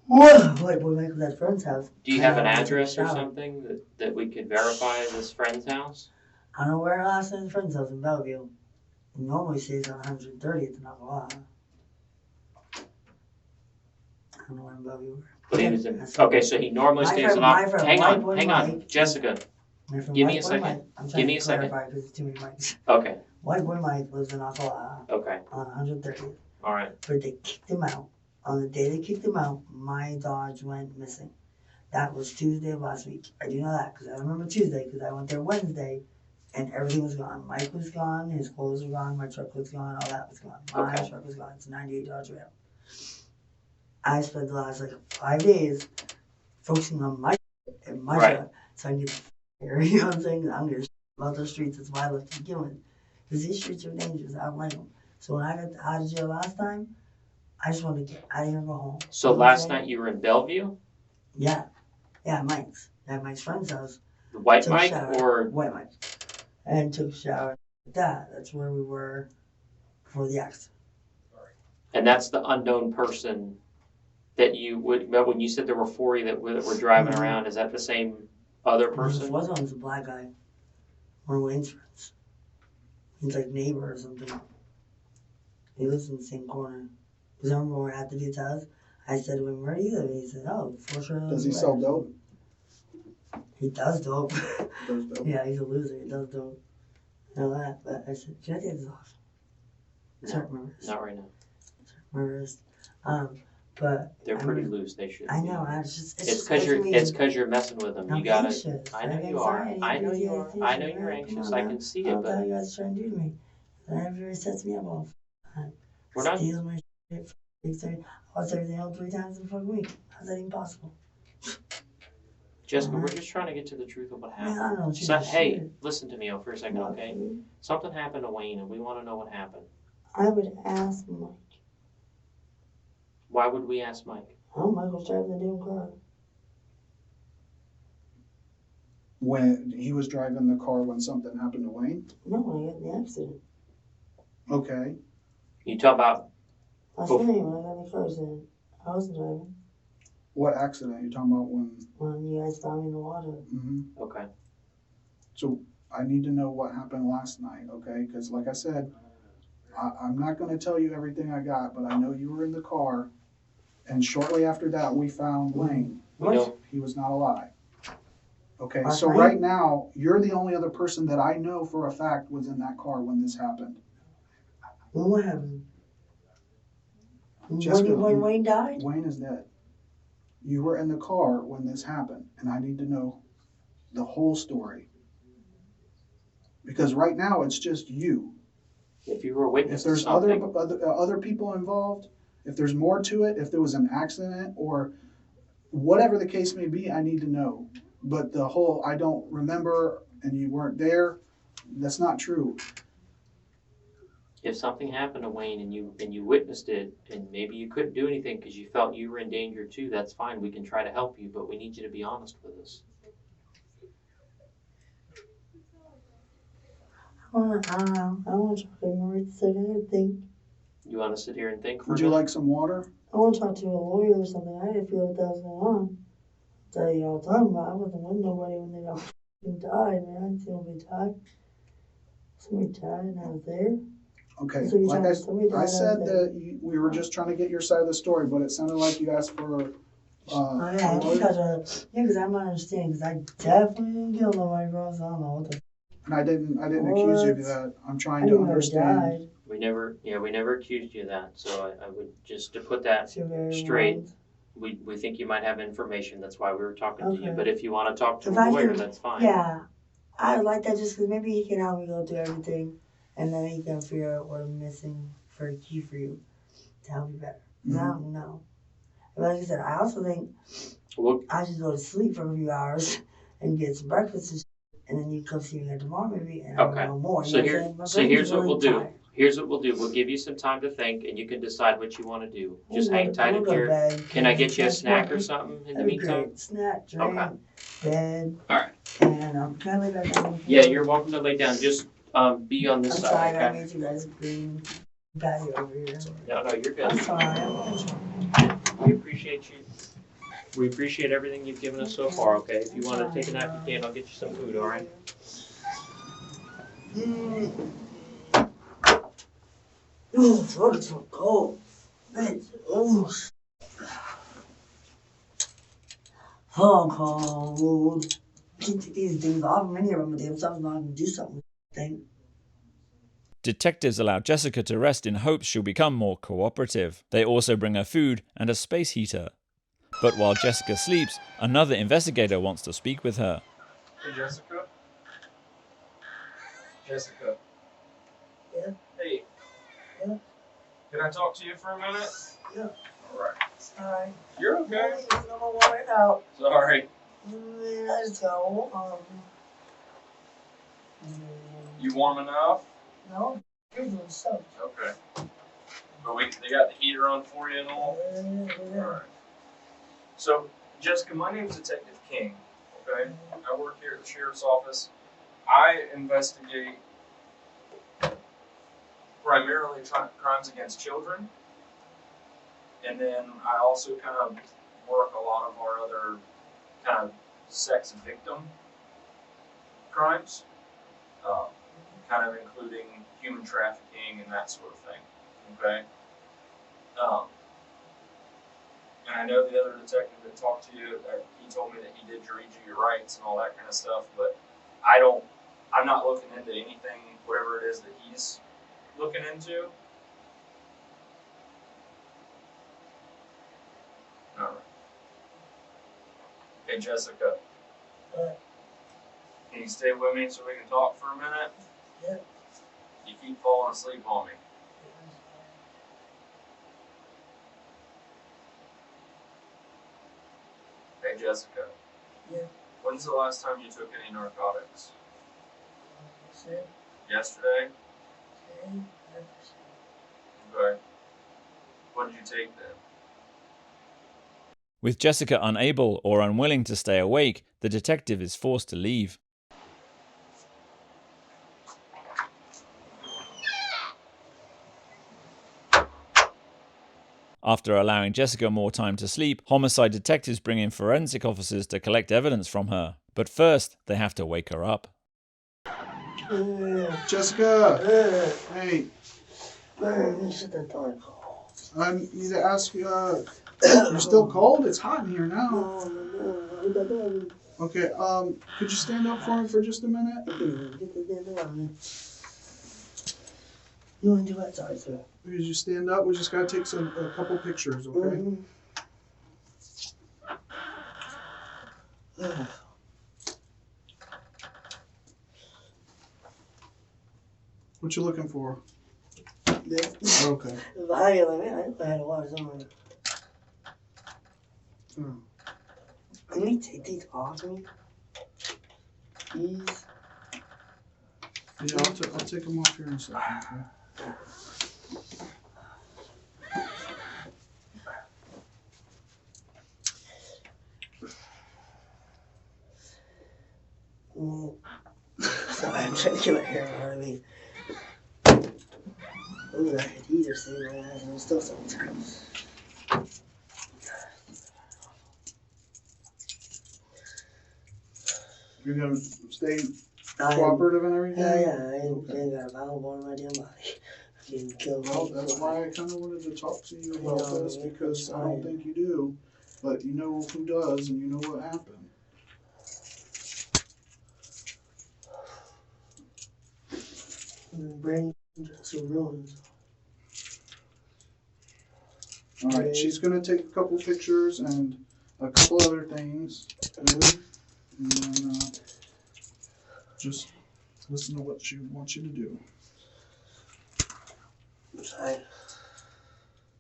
Whoa! White boy Mike was at a friend's house. Do you have an And I went to address the or shower. something that we could verify this friend's house? I don't know where last night's friend's house in Bellevue. He normally stays on 130th in Ocklawaha. I don't know where in Bellevue. But he was in, okay, so he normally stays in Ocklawaha. Hang on, Jessica. Give me a second. I'm Give trying me to a second. clarify because it's too many Mikes. Okay, White boy Mike lives in Ocklawaha okay, on 130th. all right. But they kicked him out. On the day they kicked him out, my Dodge went missing. That was Tuesday of last week. I do know that because I remember Tuesday because I went there Wednesday and everything was gone. Mike was gone, his clothes were gone, my truck was gone, all that was gone. My Okay. truck was gone. It's a 98 Dodge Ram. I spent the last 5 days focusing on my and my Right. truck so I can get the here. You know what I'm saying? I'm gonna about those streets. That's why I left to begin with. Because these streets are dangerous. I don't like them. So when I got out of jail last time, I just wanted to get out of here and go home. So You know what I'm last saying? night you were in Bellevue? Yeah. Yeah, Mike's. At Mike's friend's house. The White Took a Mike shower. or, White Mike. And took a shower. That's where we were before the accident. and that's the unknown person that you would, but when you said there were 4 that were driving Mhm. around, is that the same other The person? fourth one's a black guy. One of Wayne's friends. He's like neighbor or something. He lives in the same corner. Because I remember when we were at the dude's house, I said to him, where do you live? And he said, oh, fortunately. Does he sell dope? He does dope. Does dope. Yeah, he's a loser. He does dope. I know that. But I said, can I take this off? Start my wrist. Not right now. My wrist. But They're I pretty remember- loose. They should. I know. It's just It's because you're messing with them. I'm You gotta. anxious. I know have you are. anxiety, I know you are. PTSD, I know you're right? anxious. Come I on can now. see I it, don't know but what you guys are trying to do to me. That really sets me up all. we're not. Steals my shit. I lost everything else 3 times in a fucking week. How's that even possible? Jessica, we're just trying to get to the truth of what Man, happened. I don't know what you So, guys hey, should. listen to me for a second, okay? Something happened to Wayne, and we want to know what happened. I would ask Mike. Why would we ask Mike? Oh, Michael's driving the damn car. When he was driving the car when something happened to Wayne? No, when I got in the accident. Okay. You talk about Last Cool. night when I got in the car accident, I wasn't driving. What accident? You're talking about When you guys found me in the water. okay. So I need to know what happened last night, okay? Because like I said, I'm not going to tell you everything I got, but I know you were in the car. And shortly after that, we found Wayne. We know. He was not alive. Okay, Last so night? right now, you're the only other person that I know for a fact was in that car when this happened. Well, what happened? Jessica, When Wayne died? Wayne is dead. You were in the car when this happened, and I need to know the whole story. Because right now, it's just you. If you were a witness If to there's something, other people involved, if there's more to it, if there was an accident or whatever the case may be, I need to know. But the whole I don't remember and you weren't there, that's not true. if something happened to Wayne and you witnessed it, and maybe you couldn't do anything because you felt you were in danger too, that's fine. We can try to help you, but we need you to be honest with us. I don't know. I want to talk to him right second and think. You want to sit here and think for Would a you minute? like some water? I want to talk to a lawyer or something. I didn't feel what that was going on. Tell you all the time, but I wasn't with nobody when they all died, man. I didn't see nobody die. Somebody died and I was there. Okay, So you like tell me somebody died, I I was said there. that we were just trying to get your side of the story, but it sounded like you asked for Oh, a yeah, lawyer. because I'm not understanding, because I definitely didn't kill nobody, bro, so I don't know what the And I didn't accuse you of What? that. I'm I trying to didn't know he understand. died. We never accused you of that. So I would just to put that So very straight. wrong. We think you might have information. That's why we were talking to you. Okay. But if you want to talk to If a I lawyer, can- that's fine. Yeah, I would like that just because maybe he can help me go through everything, and then he can figure out what I'm missing for a key for you to help me better. Mhm. No. But like I said, I also think Well, I should go to sleep for a few hours and get some breakfast and shit, and then you come see me again tomorrow maybe, and Okay. I'll know more. So You know here- what I'm saying? My so brain's here's what really we'll do. tired. here's what we'll do. We'll give you some time to think, and you can decide what you want to do. Just I'm hang gonna tight go in to here. bed, Can I get you a that's snack or fine. something in the That'd be meantime? great. Snack, drink, Okay. bed. All right. And can I lay back down? Yeah, you're welcome to lay down. Just be on I'm this sorry, side, I okay? made you guys green patio over here. No, you're good. I'm sorry. I'm sorry. We appreciate you. We appreciate everything you've given us so far, okay? If you want to take a nap, you can. I'll get you some food, all right? Ooh, throat is so cold. Man, ooh. Oh, cold. Can't take these things off. Many of them, damn self not gonna do something. Thing. Detectives allow Jessica to rest in hopes she'll become more cooperative. They also bring her food and a space heater. But while Jessica sleeps, another investigator wants to speak with her. Hey, Jessica. Jessica. Yeah? Hey. Yeah? Can I talk to you for a minute? Yeah. Alright. Sorry. You're okay. I'm worried out. Sorry. Let's go. You warm enough? No, you're doing so. Okay. But they got the heater on for you and all? Alright. So, Jessica, my name's Detective King, okay? I work here at the Sheriff's Office. I investigate primarily crimes against children. And then I also kind of work a lot of our other kind of sex victim crimes, kind of including human trafficking and that sort of thing, okay? And I know the other detective that talked to you, he told me that he did read you your rights and all that kind of stuff, but I'm not looking into anything, whatever it is that he's looking into. Alright. Hey, Jessica. What? Can you stay with me so we can talk for a minute? Yeah. You keep falling asleep on me. Hey, Jessica. Yeah. When's the last time you took any narcotics? Shit. Yesterday? Okay. Okay. What did you take then? With Jessica unable or unwilling to stay awake, the detective is forced to leave. After allowing Jessica more time to sleep, homicide detectives bring in forensic officers to collect evidence from her. But first, they have to wake her up. Jessica, hey, Shut the door. I need to ask you. You're still cold? It's hot in here now. No. Okay, could you stand up for me for just a minute? You want to do what? Sorry, sir. Could you stand up? We just gotta take a couple pictures, okay? What you looking for? This. Okay. The higher limit, I had to watch someone. Can we take these off me? Please? Yeah, I'll take them off here in a second, okay? Sorry, I'm trying to get my hair out of me. Ooh, these are staying my ass and I'm still so tight. You're gonna stay cooperative and everything? Yeah, I ain't got a valve on my damn body. I can kill Well, that's why I kind of wanted to talk to you about this, because I don't think you do, but you know who does and you know what happened. Brain just ruins. All right, she's gonna take a couple pictures and a couple other things, okay? And then just listen to what she wants you to do.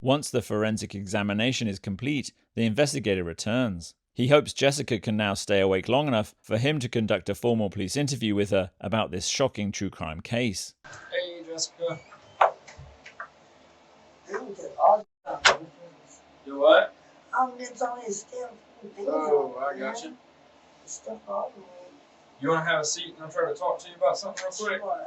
Once the forensic examination is complete, the investigator returns. He hopes Jessica can now stay awake long enough for him to conduct a formal police interview with her about this shocking true crime case. Hey, Jessica. Do what? It's only a stamp. Oh, I got you. Stuff off me. You want to have a seat and I'll try to talk to you about something real quick?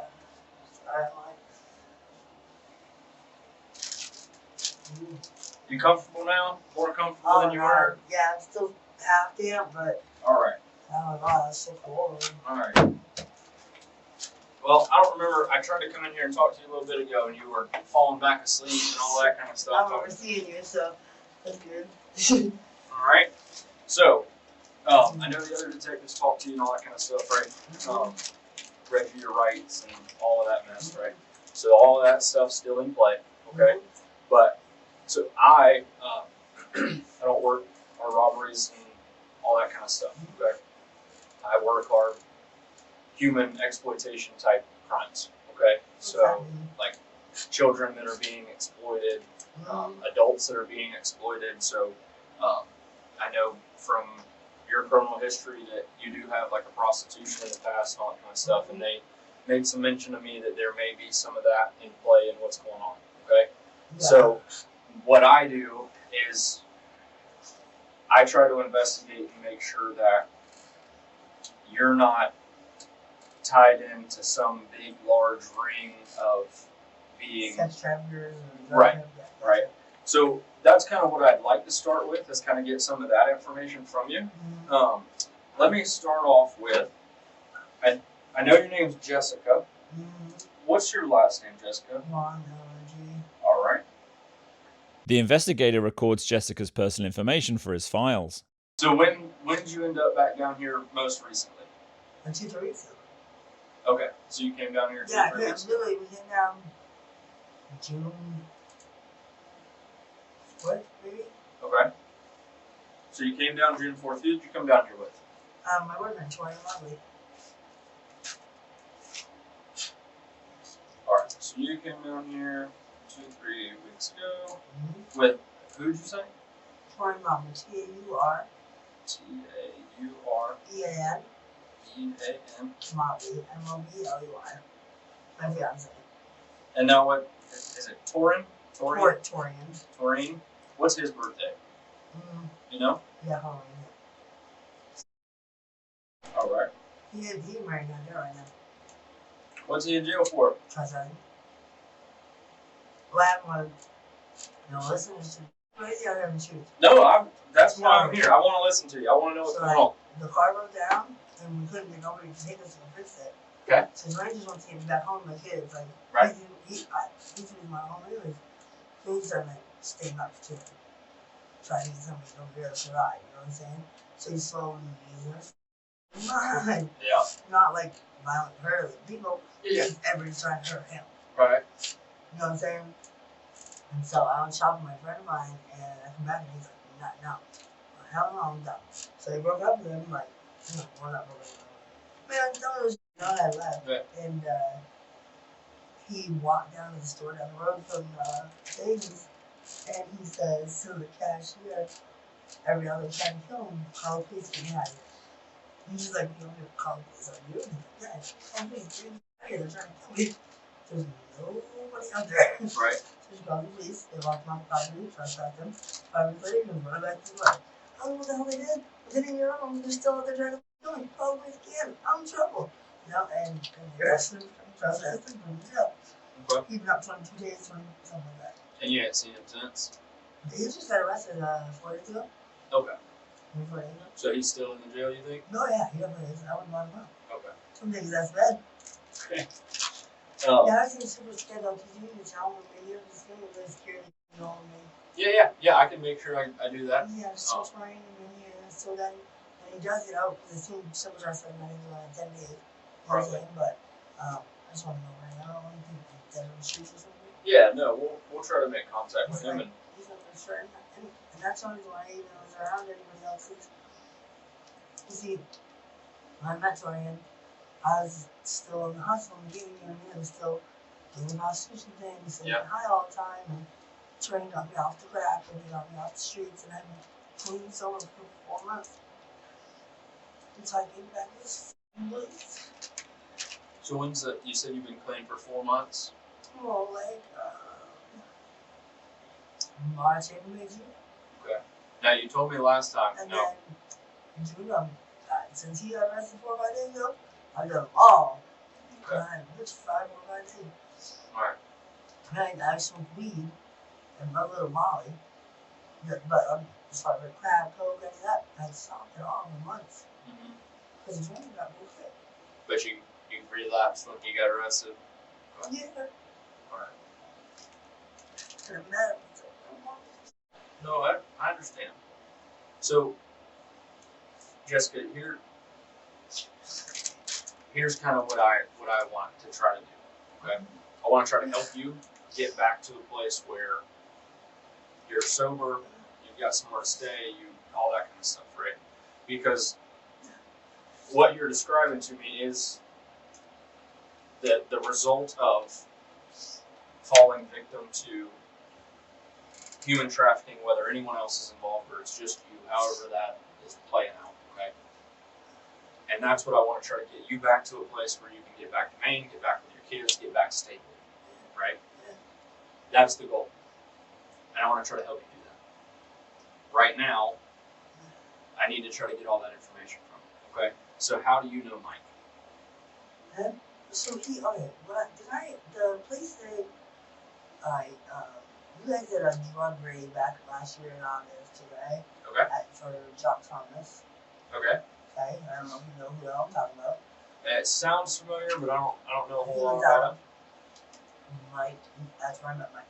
You comfortable now? More comfortable than you were? Yeah, I'm still half damp, but Alright. I don't know, it's so cold. Alright. Well, I don't remember. I tried to come in here and talk to you a little bit ago and you were falling back asleep and all that kind of I stuff. remember seeing you, so that's good. Alright. So, I know the other detectives talked to you and all that kind of stuff, right? Read you your rights and all of that mess, right? So all of that stuff's still in play, okay? But, so I don't work our robberies and all that kind of stuff, okay? I work our human exploitation type crimes, okay? So, like, children that are being exploited, adults that are being exploited. So, I know from your criminal history that you do have like a prostitution in the past and all that kind of stuff, and they made some mention to me that there may be some of that in play and what's going on, okay? Yeah. So what I do is I try to investigate and make sure that you're not tied into some big, large ring of being... Sex traffickers. Right, right. So that's kind of what I'd like to start with, is kind of get some of that information from you. Let me start off with, I know your name's Jessica. What's your last name, Jessica? All right. The investigator records Jessica's personal information for his files. So when did you end up back down here most recently? 2-3 weeks ago. Okay, so you came down here 2-3 weeks ago. Literally, we came down June. What, maybe? Okay. So you came down June 4th. Who did you come down here with? My boyfriend, Tori and Lovely. Alright, so you came down here 2-3 weeks ago with, who did you say? Tori and Lovely. T-A-U-R. T-A-U-R. E-A-N. E-A-N. Mobley. M-O-B-L-E-Y. My fiance. And now what, is it Torin? Torian. Torin. What's his birthday? You know? Yeah, hold on. Alright. He's married down there right now. What's he in jail for? Trespassing. What happened was, listen, it's crazy out there in the streets. No, that's why I'm here. I want to listen to you. I want to know what's So, going on. the car broke down, and we couldn't get nobody to take us to fix it. Okay. So Dwayne just wants to get me back home with my kids. Like, Right. He's my home anyways. So he's starting to stay up too. try to get somebody over there to ride, you know what I'm saying? So he's slowly using us. Mine. Yeah. Not like violent hurt people. Yeah. Everybody's trying to hurt him. Right. You know what I'm saying? And so I was shopping with my friend of mine, and I come back and he's like, not now. Well, hell no, I'm done. So he broke up with him, like, no, we're not broken up. Man, some of those I left. Right. And he walked down to the store down the road from Davies, and he says to the cashier, every other trying to kill him, call the police, get me out of here. He's just like, you don't need to call the police on you. He's like, yeah, call the police, get me out of here, they're trying to kill me. There's nobody out there. Right. So she called the police, they locked him up 5 minutes, trespassed him. 5 minutes later, he was running back to the work. I don't know what the hell they did. Within a year, they're still out there trying to kill me. Call the police again, I'm in trouble. You know, and the arrested him, trespassed him, put him in jail. Okay. He's been up 22 days, something like that. And you ain't seen him since? He just got arrested 4 days ago. Okay. 4 days ago. So he's still in the jail, you think? No, yeah, he definitely is. I wouldn't mind him out. Okay. Some days that's bad. Okay. Yeah, I seem super scared though, because you need to tell him when you're just really scared of you know me. Yeah, I can make sure I do that. Yeah, just so trying and then so then when he does get out, because it seems civil justice like not even like 10 days. You know what I'm saying? But I just want to know right now, I don't think he's dead on the streets or something. Yeah, no, we'll try to make contact with him. And he's not for sure. And that's the only why I even was around anybody else's. You see, when I met Torian, I was still in the hustle and getting, you know what I mean? I was still doing prostitution things and high all the time. And Torian got me off the crack and he got me off the streets and I've been clean sober for 4 months. And so I came back to this place. so when's the, you said you've been clean for 4 months? Well, like, March, April, May, June. Okay. Now you told me last time. And No. then in June, since he got arrested 4 or 5 days ago, I done them all. Okay. I which 5 or 5 days. Alright. And I smoked weed and my little Molly. But as far as crack, coke, any of that, I stopped it all in months. Mm-hmm. Because the drinking got real quick. But you relapsed when you got arrested? Yeah. Alright. And it mattered. No, I understand. So, Jessica, here's kind of what I want to try to do. Okay, I want to try to help you get back to a place where you're sober, you've got somewhere to stay, all that kind of stuff, right? Because what you're describing to me is that the result of falling victim to human trafficking, whether anyone else is involved or it's just you, however that is playing out, okay? And that's what I want to try to get you back to a place where you can get back to Maine, get back with your kids, get back stably, right? That's the goal. And I want to try to help you do that. Right now, I need to try to get all that information from you, okay? So how do you know Mike? So he, okay, the place that you guys did a drug raid back last year in August, right? Okay. For Jock Thomas. Okay. Okay, I don't know if you know who I'm talking about. It sounds familiar, but I don't know a whole lot He was about it. Mike, that's where I met Mike.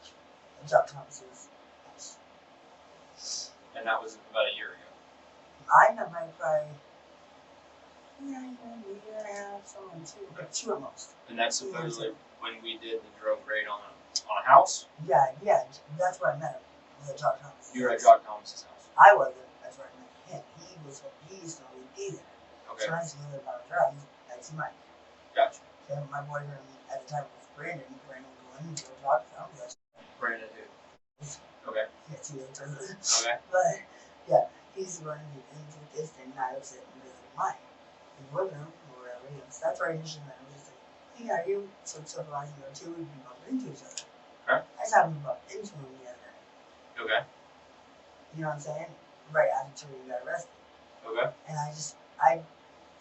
Jock Thomas's house. And that was about a year ago. I met Mike probably a year and a half, something two at most. And that's supposedly when we did the drug raid on a house? Yeah, that's where I met him. Was at Jock Thomas's. You were at Jock Thomas's house. I wasn't. That's where I met him. He used to always be there. Okay. So I used to live about a drive. That's Mike. Gotcha. So my boyfriend at the time was Brandon. Brandon would go in and go talk to him. Brandon who? Okay. Yeah, see what I'm saying? Okay. But yeah, he's running into this thing. And I was sitting with Mike. And with him or whatever. You know, so that's where I initially met him. I was just like, hey, are you so civilized? You know, two would be bumped into each other. Okay. I just happened to bump into him the other day. Okay. You know what I'm saying? Right after he got arrested. Okay. And I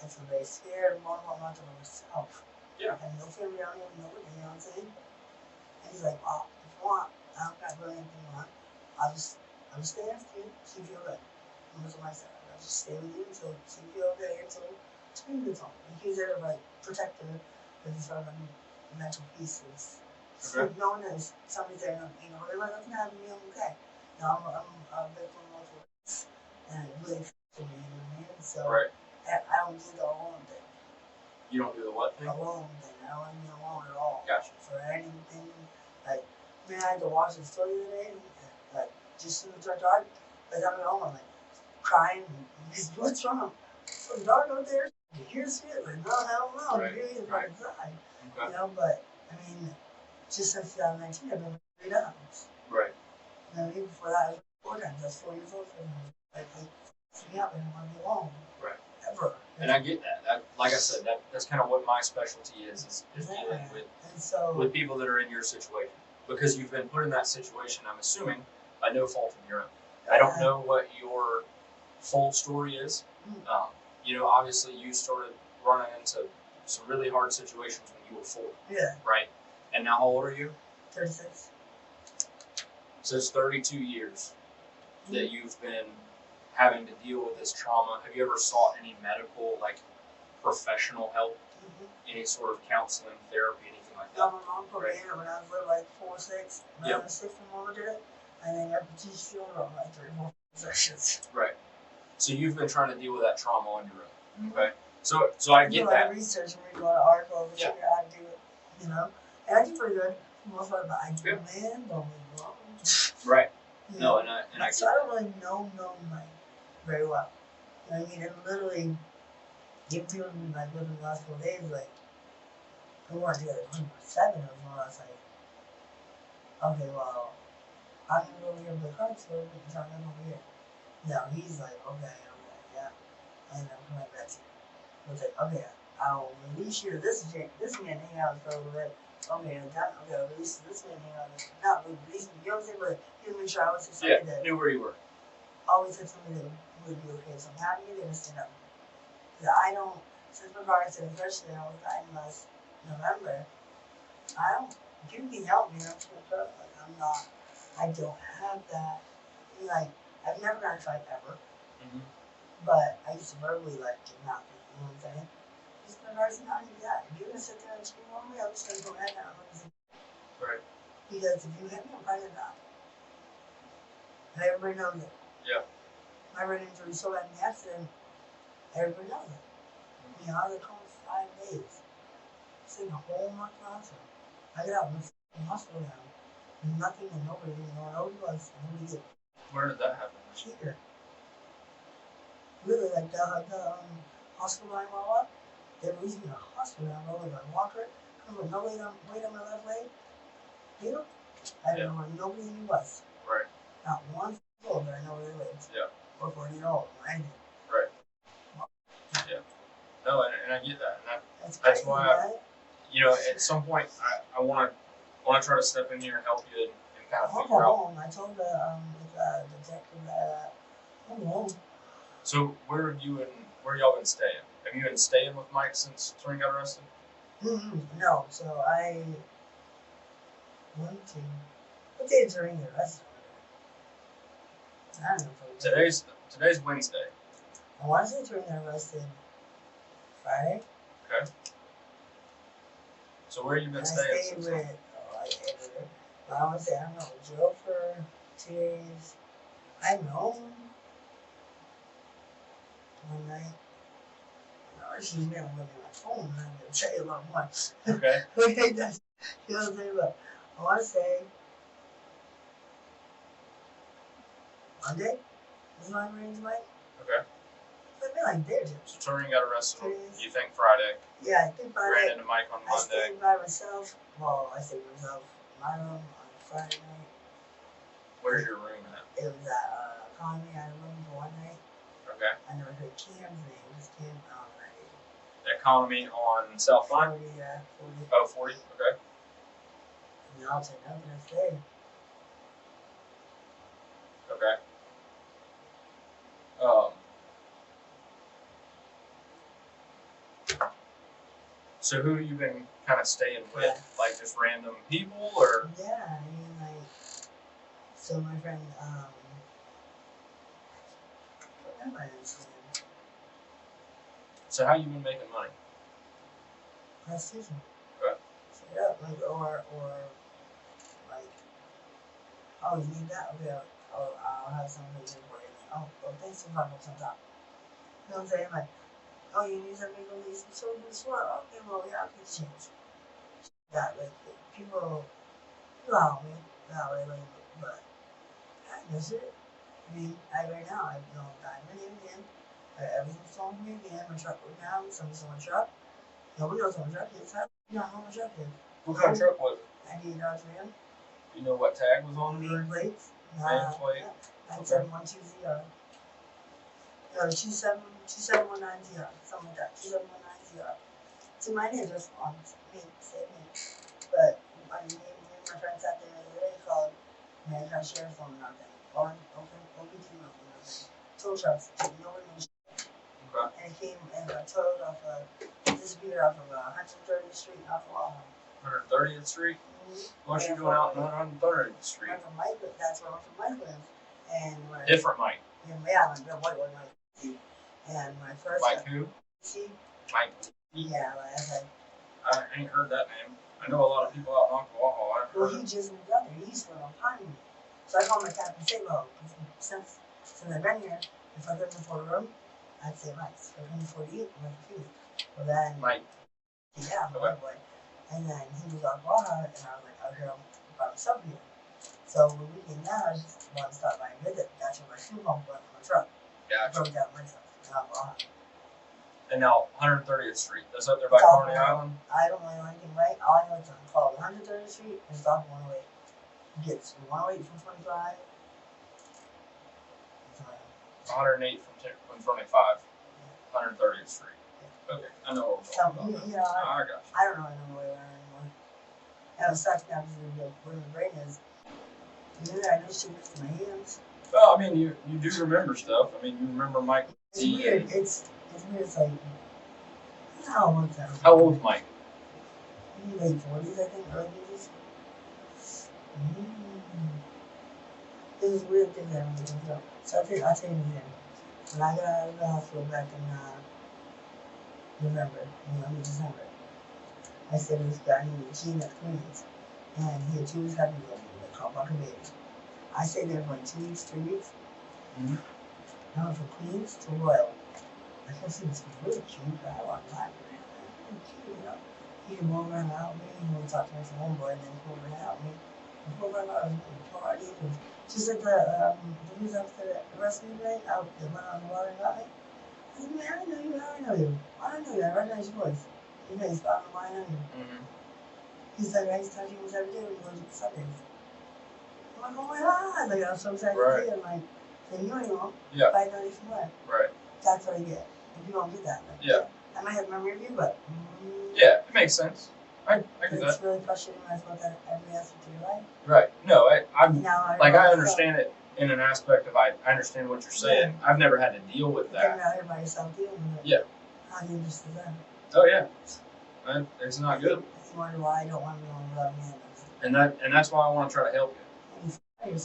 feel very scared and vulnerable not to myself. Yeah. And no family around me, nobody, you know what I'm saying? And he's like, well, if you want, I don't got really anything you want. I'll just stay next to you, see if you're good. And that's what I said. I'll just stay with you until see if you're okay until spring gets home. And he's there to like protect her because he's from mental pieces. So knowing that somebody's there, you know, they're like, nothing happened to me, I'm okay. No, I'm a victim of multiple and it really affected me, you know what I mean? So Right. I don't do the alone thing. You don't do the what thing? Alone thing. I don't want to be alone at all. Gotcha. For anything, like, man, I had to watch the story the other day, like, just in the dark, like, I'm at home, I'm like, crying, because what's wrong? So dark out there, you hear shit, like, no, hell no, Right, you hear me right. fucking cry. Okay. You know, but, I mean, just since 2019, I've been 3 times. Right. You know, even before that, I was 4 times. I was 4 years old. Like, me up, I didn't want to be alone. Right. Ever. And I get that. Like I said, that's kind of what my specialty is dealing with people that are in your situation. Because you've been put in that situation, I'm assuming, by no fault of your own. I don't know what your full story is. You know, obviously you started running into some really hard situations when you were 4. Yeah. Right? And now how old are you? 36. So it's 32 years that you've been having to deal with this trauma. Have you ever sought any medical, like, professional help? Any sort of counseling, therapy, anything like that? My mom put me in it when I was little, like 4 or 6. When I was 6, my mom did it. And then every teacher on like 3 or 4 sessions. Right. So you've been trying to deal with that trauma on your own. Okay. So I get that. I research and read a lot of articles and figure out how to do it, you know? And I do pretty good for the most part, but I do, man, don't be wrong. Right. You No, know? and I get So I don't really know Mike very well. You know what I mean? And literally, even people who like living the last 4 days, like, we weren't together 24/7. It was more or less like, okay, well, I'm gonna go over here to the car store, but you're not gonna go over here. No, he's like, okay, yeah. And I'm coming back to you. It's like, okay, I'll release you to this man hang out for a little bit. Okay, I'll release this man hang out. Not release me, you know what I'm saying? But he was make sure I was somebody that knew where you were. always had somebody that would be okay. So I'm happy they would stand up. Because I don't, since my car accident, especially I was dying last November, I don't, if you can help me, I'm too like, I don't have that. I mean, like, I've never gotten a fight ever. But I used to verbally, like, get knocked, you know what I'm saying? Just my car's not even that. If you're gonna sit there and scream on me, I'm just gonna go ahead and I'm gonna Right. Because if you hit me, I'm probably gonna die. And everybody knows it. Yeah. My brain injury was so bad in the accident, everybody knows it. You know, I was at home for 5 days. Sitting a whole month in the hospital. I got out in the hospital now. Nothing and nobody didn't know where nobody was. Nobody did. Where did that happen? Here. Really, like the hospital I went up, they were using a hospital down there with a walker. There was no weight on my left leg. You know? I don't know where nobody knew was. Right. Not one soul that I know where they lived. Yeah. Or 40 years old or anything. Right. Yeah. No, and I get that. And That's that's crazy, why right? you know, at some point I want to try to step in here and help you and kind of I'll figure go out. home. I told the detective that I'll go home. So where y'all been staying? Have you been staying with Mike since Twin got arrested? No, so I went to what day during the arrest? I don't know. Today's Wednesday. I want to say during the arrested Friday. Okay. So where you been And staying I stayed since? with, I want to say, I don't know, Joe for 2 days. I went home one night. She's been with me on my phone, and I'm going to tell you a lot more. Okay. Okay, that's, you know what I'm saying? But I want to say Monday was my range, Mike. Okay. I've been like there, Jim. So Turing got arrested. Today's- You think Friday? Yeah, I think Ran Friday. into Mike on I Monday. stayed by myself. Well, I stayed by myself in my room on Friday night. Where's your room at? It was at Economy. I had a room for one night. Okay. I never heard Cam's name. It was Cam. Economy on South Line. 40, yeah, 40. Oh, 40. Okay. And I'll take nothing to stay. Okay. So who you been kind of staying with? Yeah. Like just random people or? Yeah, I mean, like, so my friend, what am I saying? So how you been making money? Prostitution. Okay. Straight up, like, or, like, oh, you need that? Okay, I'll have something for you. oh, thanks for talking sometimes. You know what I'm saying? Like, oh, you need something to leave some soda as well? Okay, well, yeah, I can change. That, like, people allow me, that way, like, but I miss it. I mean, right now, I don't die my name again. Everything's wrong with me again. My truck broke down. Somebody's on my truck. Nobody knows what my truck is. You know how my truck is. What kind of truck was it? I need a Ram. You know what tag was on it? Main plates. Main plate. Yeah. 9712ZR. No, 2719ZR. Something like that. 2719ZR. So my name just once. Me, same name. But my friend sat there the other day called American Sheriff's on nothing. Open team up on nothing. Tow trucks. Nobody knows. Okay. And it came and got towed off disappeared off of 130th Street off of Walmart. 130th Street? What's you doing out on 130th Street? I'm from Mike, that's where I'm from Mike lives. And Different Mike. Yeah, like the white one, Mike. And my first Mike who? See? Mike. Yeah, like I said. I ain't heard that name. I know a lot of people out in Oklahoma. Well, he just moved up there. He's from Pine. So I call him Captain Salo. Since I've been here, if I live in Fort Room, I'd say Mike. If I'm in 48, I'm confused. Well, then. Mike. Yeah, my boy. And then he was on Baja, and I was like, okay, I'm by myself here. So when we came down, I just wanted to stop by and visit. That's where my shoe home was in my truck. I Gotcha. broke down myself. Not Baja. And now 130th Street. That's up there by It's off Carney of- Island? I don't really know anything right. All I know is it's called 130th Street, and it's off 108. Gets 108 from 25. 108 from 25. 130th Street. Okay, I know what we're So, talking about. you know, I got you. I don't really know where we are anymore. And it sucks now because where my brain is. I know shit with my hands. Well, I mean, you do remember stuff. I mean, you remember Mike. It's weird. It's weird. It's like, how old is that? How old is Mike? Late 40s, I think, early 80s. This is weird thing that I'm doing. So I'll tell you again. When I got out of the hospital back in December, I said this guy named Gene at Queens, and he had 2 weeks having a baby, they called Buck a baby. I stayed there for like 2 weeks, 3 weeks. Mm-hmm. I went from Queens to Royal. I kept seeing this really cute guy walking by. Really cute, you know. He came over and help me. He would talk to me as a homeboy, and then he came over and help me. Before I was in the party, it was just like the news officer that arrested me today, out that went on the water and got me. I said, man, I know you, how I know you? I don't know you, I recognize your voice. You know, he's following the line on you. Mm-hmm. He's like, I used to talk to you almost every day when you went to the Sundays. I'm like, oh my God, like, I'm so excited Right. to see him. Like, then you don't know, Yeah. 5:30 from where? Right. That's what I get. If you don't get that, like, Yeah. I might have memory of you, but Yeah, it makes sense. I get it's that. really frustrating when I thought that every aspect of your life. Right. No, I'm Now like, I realize understand it in an aspect of I understand what you're saying. I've never had to deal with that you're that. out here by yourself dealing with it. Yeah. How do you understand that? Oh yeah. It's not good. You wonder why I don't want to be on love man. And that's why I want to try to help you.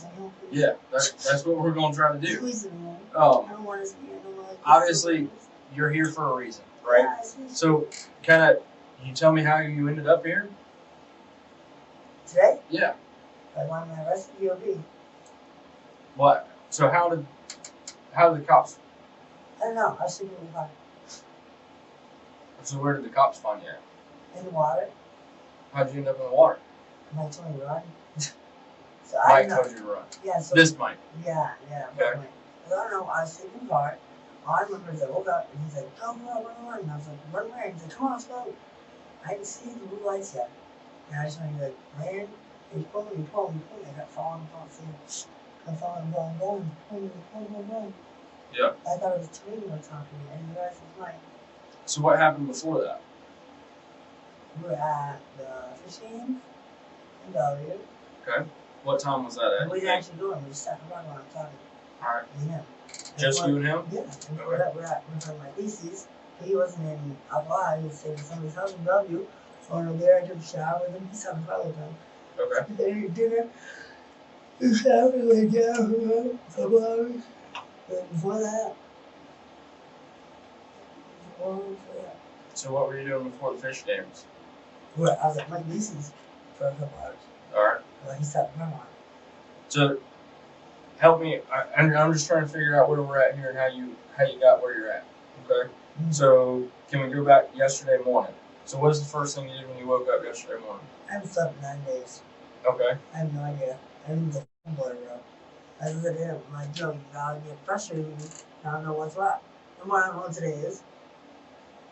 Yeah, that's what we're gonna try to do. Please, man. Um, I don't want to be no more like this. obviously, you're here for a reason, right? Yeah, I see. So, kind of, can you tell me how you ended up here? Today, Yeah. I want my arrested DOB. What? So how did the cops? I don't know. I was sleeping in the car. So where did the cops find you at? In the water. How'd you end up in the water? Mike told me to run. So I Mike don't know. told you to run. Yeah, so This Mike. yeah. Okay. Mike. I don't know. I was sleeping in the car. All I remember is I woke up and he's like, "Go, run!" And I was like, "Run where?" He's like, "Come on, let's go." I didn't see the blue lights yet, and I just went like, "Man!" And he pulled me. I got falling, I'm falling. Yeah. I thought it was Toledo talking to me, and the rest was Mike. So what happened before that? We were at the fish game in Bellevue. Okay. What time was that at? We didn't actually go in. We just sat in the parking lot and talking. All right. Me and him. Just you and him? Yeah. And we're from my thesis. He wasn't in Alpha. He was staying at somebody's house in Bellevue. So when I was there, I took a shower with him. He's having fun with him. Okay. And then ate dinner. The shower, laid down for a couple hours. But before that, So what were you doing before the fish games? I was at my thesis for a couple hours. All right. Like he stopped my mom. So help me. I'm just trying to figure out where we're at here and how you got where you're at. Okay. So can we go back yesterday morning? So what was the first thing you did when you woke up yesterday morning? I haven't slept 9 days. Okay. I have no idea. I need the phone boy bro. I look at him, I'm like, yo, you gotta get frustrated with me. I don't know what's what. The more I don't know what today is.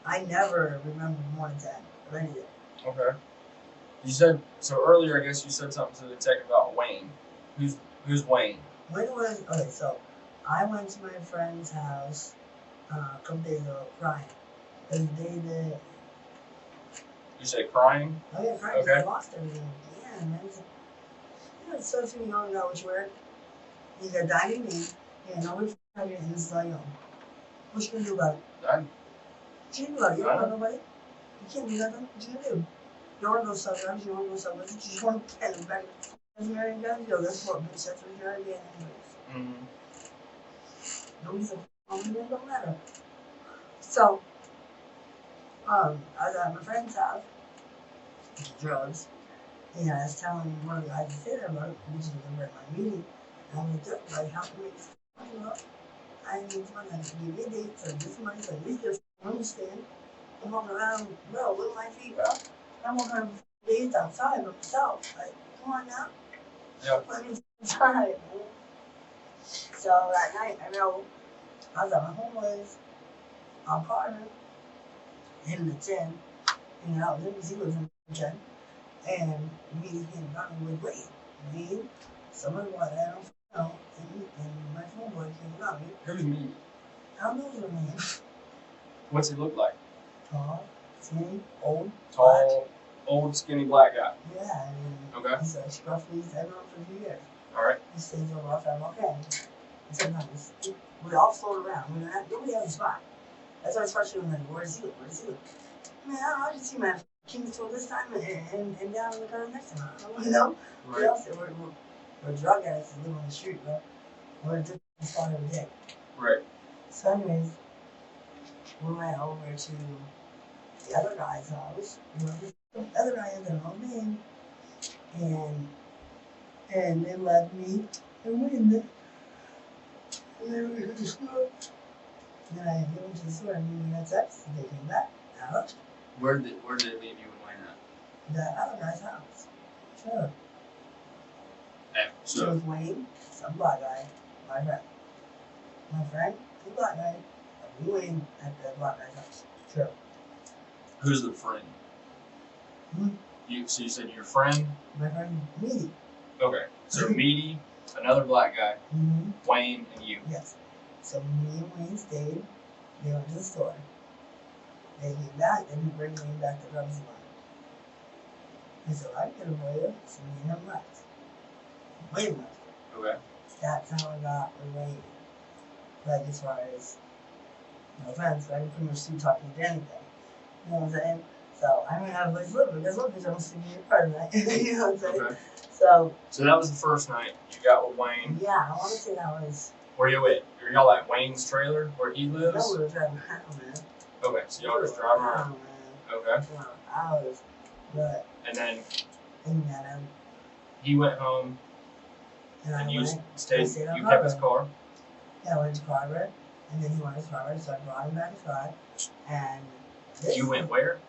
I never remember more than 10 of anything. Okay. You said so earlier. I guess you said something to the detective about Wayne. Who's Wayne? When was, okay, so I went to my friend's house a couple days ago crying. Because they did. You said crying. Oh yeah, crying. Okay. I lost everything. Yeah, man. It's so few you don't know which word. You got dining me. Yeah, no which word and it's like, what you gonna do about it? I, What you gonna do about it? You don't know nobody. You can't do nothing. What you gonna do? You don't want to go suburbs. You don't want to go suburbs. You just want to pay them back. That's American guns. Yo, that's what bitch. That's what you're getting anyways. Nobody's a it don't matter. So, I was at my friend's house, drugs, and I was telling one of the guys to say that about it, which is over at my meeting, and I'm like, how can we make this money up? I need this money, I can give you a date for this money, so at least you understand. I'm walking around, bro, look at my feet, bro. I'm walking around days outside by myself. Like, come on now. Yeah. Let me inside, man. So that night, I know, I was at my homeboy's on Carter, in the 10, hanging out with him because he lives in the 10, and me him running with Wayne, someone who I don't know, and my homeboy came around me. Who's me? I don't know his name. What's he look like? Tall, skinny, old, Tall, old, skinny black guy. black. Yeah, and Okay. he's like scruffy, he's been around for a few years. All right. He stays over off at okay. And sometimes we all float around. Nobody has a spot. That's why it's frustrating. Like, where's he? Where's he? Man, I don't know. I just see my King's Tour this time and down in the car next time. I don't know. Right. What else? We're drug addicts that live on the street, bro. We're a different spot every day. Right. So, anyways, we went over to the other guy's house. The other guy has an old name, and they left me and went there. And then we went to the store. Then I went to the store and we had sex. They came back. I left Where did it leave you and Wayne at? the other guy's house. Sure. So So with Wayne, some black guy, my friend. My friend, the black guy, and we Wayne at the black guy's house. Sure. who's the friend? So you said your friend? My friend, me. Okay. So Meaty, another black guy, Mm-hmm. Wayne, and you. Yes. So me and Wayne stayed. They went to the store. They came back. They didn't bring Wayne back to drugs again. He said, I get a lawyer. So me and him left. Wayne left. Okay. That's how I got with Wayne. Like, as far as, no offense, I didn't pretty much see talking to anything. You know what I'm saying? So, I mean, I have a place to live, but guess what? Because I'm sleeping in your part of that. You know what I'm saying? Okay. So, So that was the first night you got with Wayne. yeah, I want to say that was. Where you at? Are y'all at Wayne's trailer where he lives? No, we were driving around, man. Okay, so y'all just driving around. Man. Okay. For hours. But, And then and then, he went home and I and you went. stayed. I stayed on You kept his Carver. car. Yeah, I went to Carver, and then he wanted his Carver, so I brought him back his car. And this. You went where?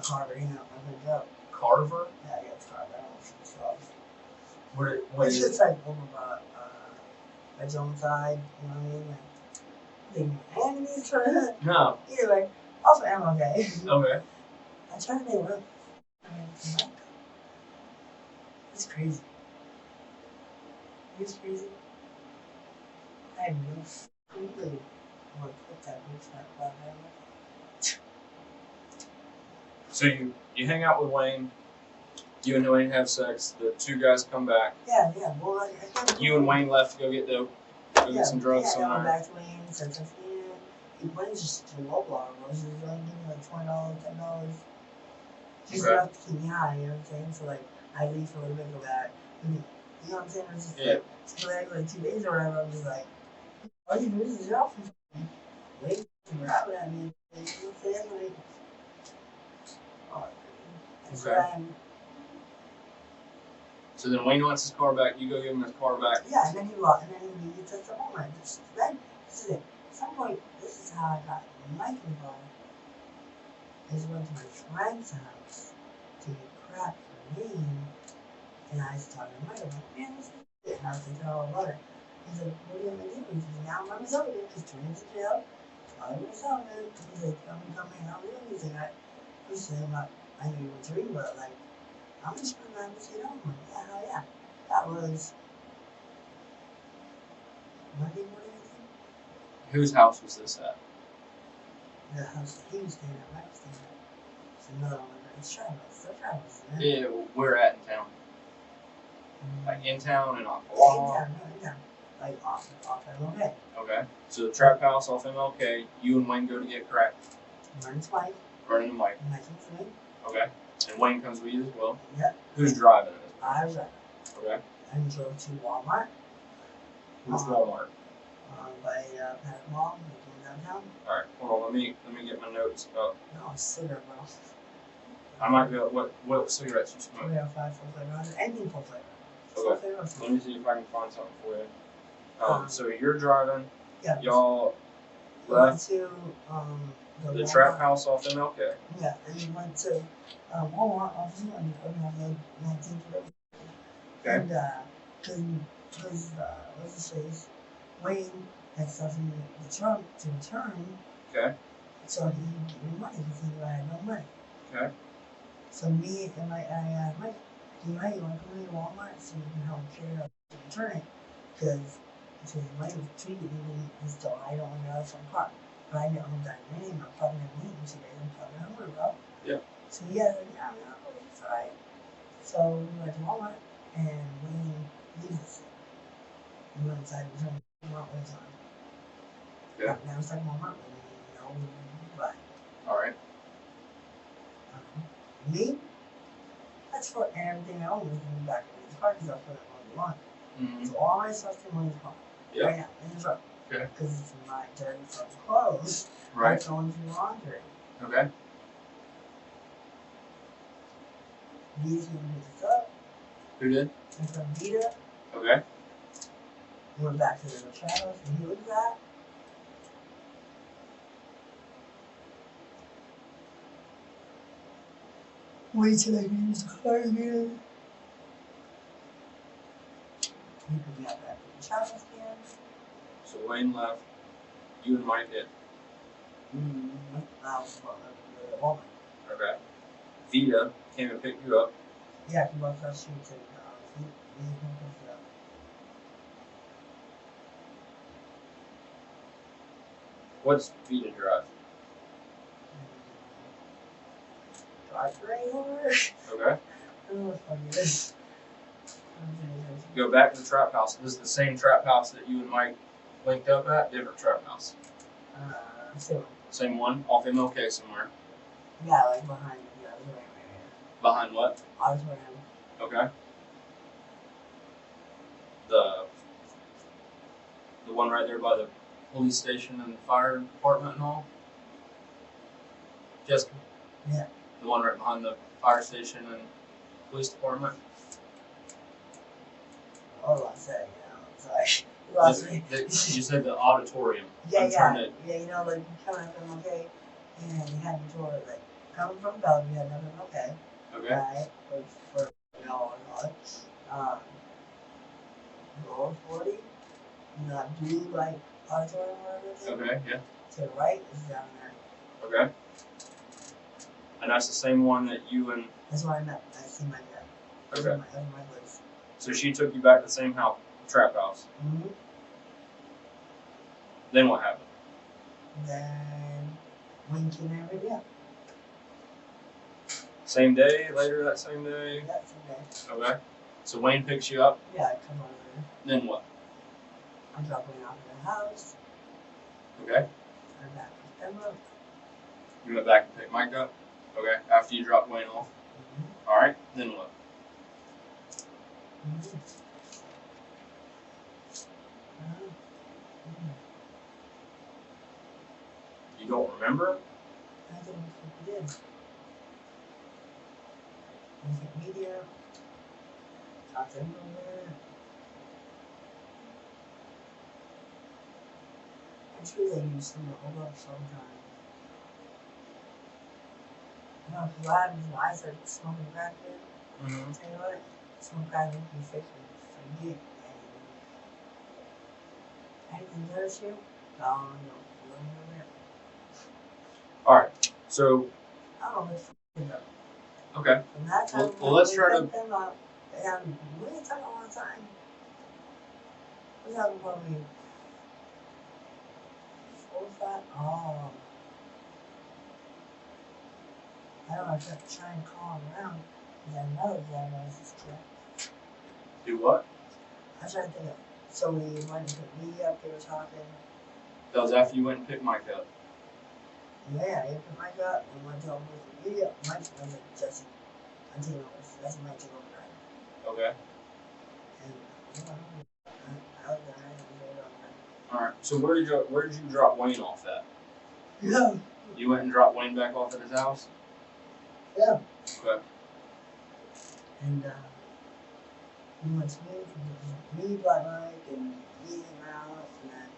Carver, you know, I'm gonna go. Carver. Yeah, it's Carver. I don't know if it's called. Where? What It's is just like over by Jones side, you know what I mean? Like, the enemies trying to. No. Either way, also am okay. Okay. I try to think, what? It's crazy. It's crazy. I have no clue what that looks like. So you hang out with Wayne. You and Wayne have sex. The two guys come back. Yeah. Well, I kinda You and Wayne left to go get dope. Go get some drugs yeah, I somewhere. went back to Wayne, said something. Wayne's just a low block. He's only giving me like $20, $10. Just Okay. enough to keep me high, you know what I'm saying? So like, I leave for a little bit, go back. You know what I'm saying? It's just Yeah. like 2 days or whatever. I'm just like, all you do is your from wait to grab it at me. You know what I'm saying? Like, oh, Okay. So then Wayne wants his car back. You go give him his car back. Yeah, and then he lost, and then he gets at the moment. Then this is it. At some point, this is how I got Mike involved. Is went to my friend's house to get crap for me, and I was talking to Mike. I'm like, man, this is it. And I was like, oh, what? He's like, what are you gonna do? He's like, now I'm myself again. Just turn into jail. I'm myself again. He's like, I'm coming out here. He's like, he's saying, I knew you were dreaming, but like, I'm just gonna have to get on. I'm like, yeah, hell yeah. That was Monday morning, I think. Whose house was this at? The house that he was staying at, I was staying at. It's another one. It's Travis. They're Travis. Yeah, where at in town? Like in town and off. In town. Like off MLK. Okay. So the trap house off MLK. You and Wayne go to get crack. Mine's Mike. Running the mic. Mike comes to me. Okay. And Wayne comes with you as well. Yep. Who's driving it? I was right. Okay. And drove to Walmart. Who's Walmart? By Paddock Mall, like downtown. All right. Hold on. Let me get my notes up. No, it's cigarette, bro. I might be. What cigarettes you smoke? 305 full flavor. Anything full flavor. Okay. Let me see if I can find something for you. So you're driving. Yeah. Y'all We went left to the Walmart. trap house off MLK. Yeah, and we went to Walmart off the 19th. Okay. And because what's his face, Wayne had stuff in the trunk to return, Okay. so he didn't give me money because he knew I had no money. Okay. So me and Mike, you want to come to Walmart so you can help carry up to return it, because Mike was treating me as though I don't know from car. But I know that name, I'm probably not name, so they don't probably know where, bro. Yeah. So yeah, I mean, it's alright. So we went to Walmart and we leave us. We went inside and turned Walmart was on. Yeah. Now it's like Walmart, but All right. me, that's for everything I own was in the back of his car because I put it on the lawn. Mm-hmm. So all my stuff's in his car. Yeah. Right now, in the truck. Okay. Because it's my dirty from clothes. Right. That's going through laundry. Okay. Vita's gonna pick us up. Who did? And from Vita, Okay. we went back to the Travis and he looked at. Wait till I can use the car again. He put me out back to the Travis again. So Wayne left. You and Mike did. That was the Walmart. Okay. Vita came and picked you up. Yeah, he walked across the street to he picked up. What's Vita drive? Drive right over. Okay. I don't know what fuck it is. Go back to the trap house. This is the same trap house that you and Mike linked up at. Different trap house. So, Same one off MLK somewhere. yeah, like behind the auditorium area. Behind what? Auditorium. Okay. The one right there by the police station and the fire department and all. Jessica. Yeah. The one right behind the fire station and police department. Hold on a second, sorry. You lost me. You said the auditorium. Yeah, I'm trying to. Yeah, you know, like coming from okay, and you had your tour, like coming from Bellevue, you had nothing okay. Okay. Right? For you know, and all. Road 40, you know, blue like auditorium or whatever. Okay. Yeah. To the right is down there. Okay. And that's the same one that you and. That's where I met. I see my dad. Okay. That's my place. So she took you back to the same house, trap house. Mm-hmm. Then what happened? Then Wayne came and every day. Same day, later that same day? That's okay. Okay. So Wayne picks you up, Yeah, I come over there. then what? I drop Wayne off at the house. Okay. I'm back with them up. You went back and picked Mike up? Okay. After you dropped Wayne off? Mm-hmm. Alright, then what? Mm-hmm. You don't remember? I don't know what we did. We hit media. talk to him a little bit. It's true they use them to hold up sometimes. You know, because what happens when I start smoking crack then? Mm-hmm. Tell you what, smoke crack make you forget anything. Anything does you? Oh, no. You don't know that. All right. So, I don't know. okay. And that's how Well, let's try to. them up. And we ain't talking all the time. We're talking probably 4 or 5. Oh. I don't know if I should try and call him around. Because I know that was his correct. Do what? I was trying to think of. So we went to pick me up, they were talking. That was after you went and picked Mike up. Yeah, he picked Mike up and went to pick me up. Mike's going to Jesse. I'm taking over. That's my take over, right? Okay. And I was there. All right. So where did you drop Wayne off at? Yeah. You went and dropped Wayne back off at his house. Yeah. Okay. And we went to me, Black Mike, and me and Ralph, and then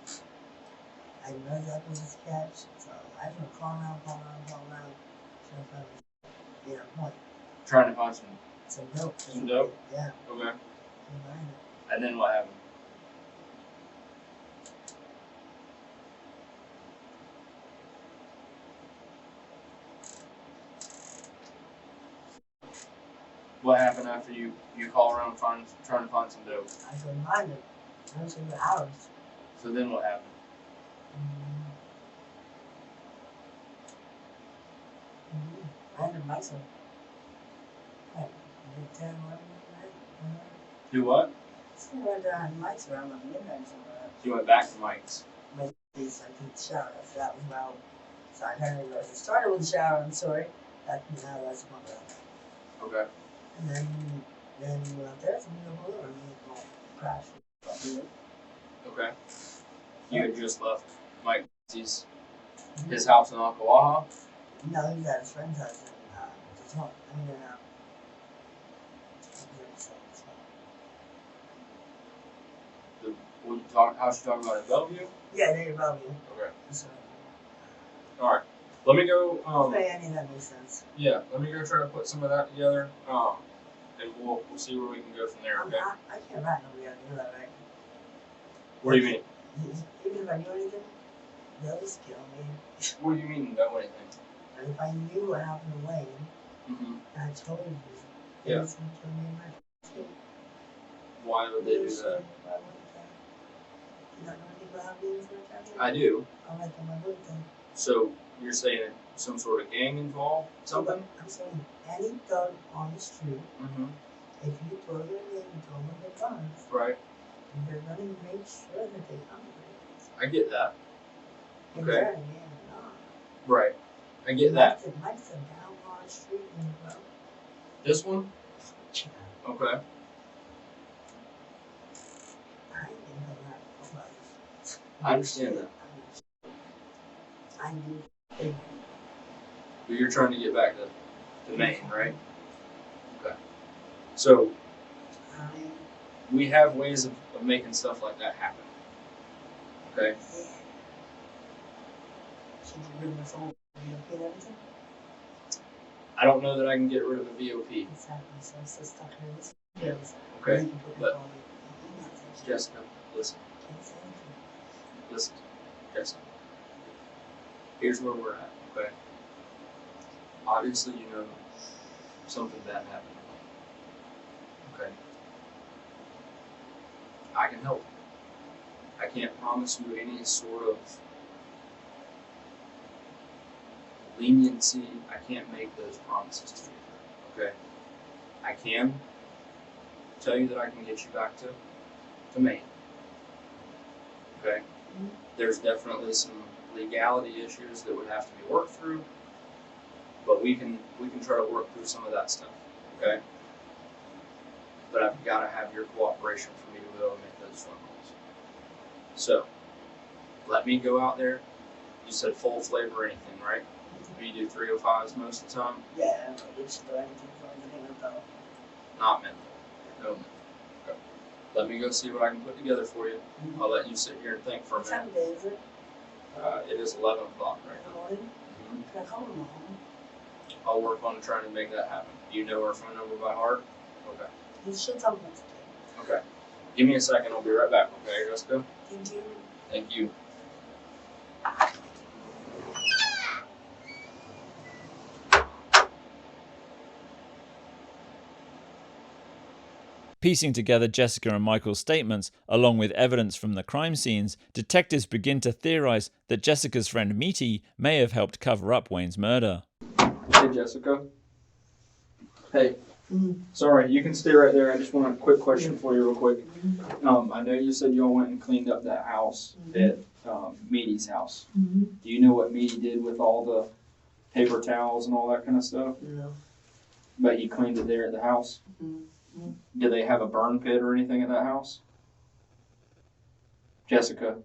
I know that was his catch, so I just went call around, trying to find point. Trying to find Some dope. some dope. Yeah. Okay. And And then what happened? What happened after you call around trying to find some dope? I couldn't find it. I was in the hours. So then what happened? I had to myself. Do what? So I went down to Mike's around like midnight somewhere. You went back to Mike's. My face, I took the shower. So that was my own. So I kind of it started with the shower, I'm sorry. Now that's my bad. Okay. And then we went up there, so we went over and we crashed. Okay. You had just left Mike's his house in Ocklawaha. No, he was at his friend's house in Detroit. How's she talking about it? Bellevue? Yeah, they about me. Okay. So, Alright. Let me go I mean, that makes sense. yeah, let me go try to put some of that together. And we'll see where we can go from there, okay? I can't write nobody out, you know that, right? What do you mean? Even if I knew anything, they'll just kill me. What do you mean know anything? And if I knew what happened to Wayne, Mm-hmm. and I told you, Yeah. they was going to kill me in my face. Why would they do that? Why wouldn't they? You don't know anything about how beings work out here? I do. I'll write them, why wouldn't they? So you're saying some sort of gang involved? Something? I'm saying any thug on the street, Mm-hmm. if you throw their name and tell them they're guns, Right. they're going to make sure that they come with I get that. it. Okay. They're a man or not. Right. I get that. Mike's a down on the street in the road. This one? Okay. I ain't gonna go back for nobody. I understand that. I knew. But you're trying to get back to Maine, right? Okay. So we have ways of making stuff like that happen. Okay? Yeah. Should you bring my phone? You okay with everything? I don't know that I can get rid of a VOP. Exactly. So I'm still stuck in this. Yes. Okay? You can put But the phone in. Jessica, listen. Can't say anything. Listen. Jessica. Here's where we're at, okay? Obviously, you know something bad happened. Okay? I can help. I can't promise you any sort of leniency. I can't make those promises to you. Okay? I can tell you that I can get you back to Maine. Okay? There's definitely some legality issues that would have to be worked through, but we can try to work through some of that stuff. Okay? But I've got to have your cooperation for me to be able to make those phone calls. So, let me go out there. You said full flavor anything, right? You do 305s most of the time? Yeah, I don't know. Just do anything for anything about. Not mental. No mental. Let me go see what I can put together for you. I'll let you sit here and think for a What minute. time of day is it? It is 11 o'clock right In the now. morning? Can I call her mom? I'll work on trying to make that happen. Do you know her phone number by heart? Okay. She'll tell me what's okay. Okay. Give me a second. I'll be right back. Okay, Jessica? Thank you. Thank you. Piecing together Jessica and Michael's statements, along with evidence from the crime scenes, detectives begin to theorize that Jessica's friend Meaty may have helped cover up Wayne's murder. Hey, Jessica. Hey. Sorry, you can stay right there. I just want a quick question for you real quick. I know you said y'all went and cleaned up that house at Meaty's house. Mm-hmm. Do you know what Meaty did with all the paper towels and all that kind of stuff? No. But he cleaned it there at the house? Do they have a burn pit or anything at that house? Jessica.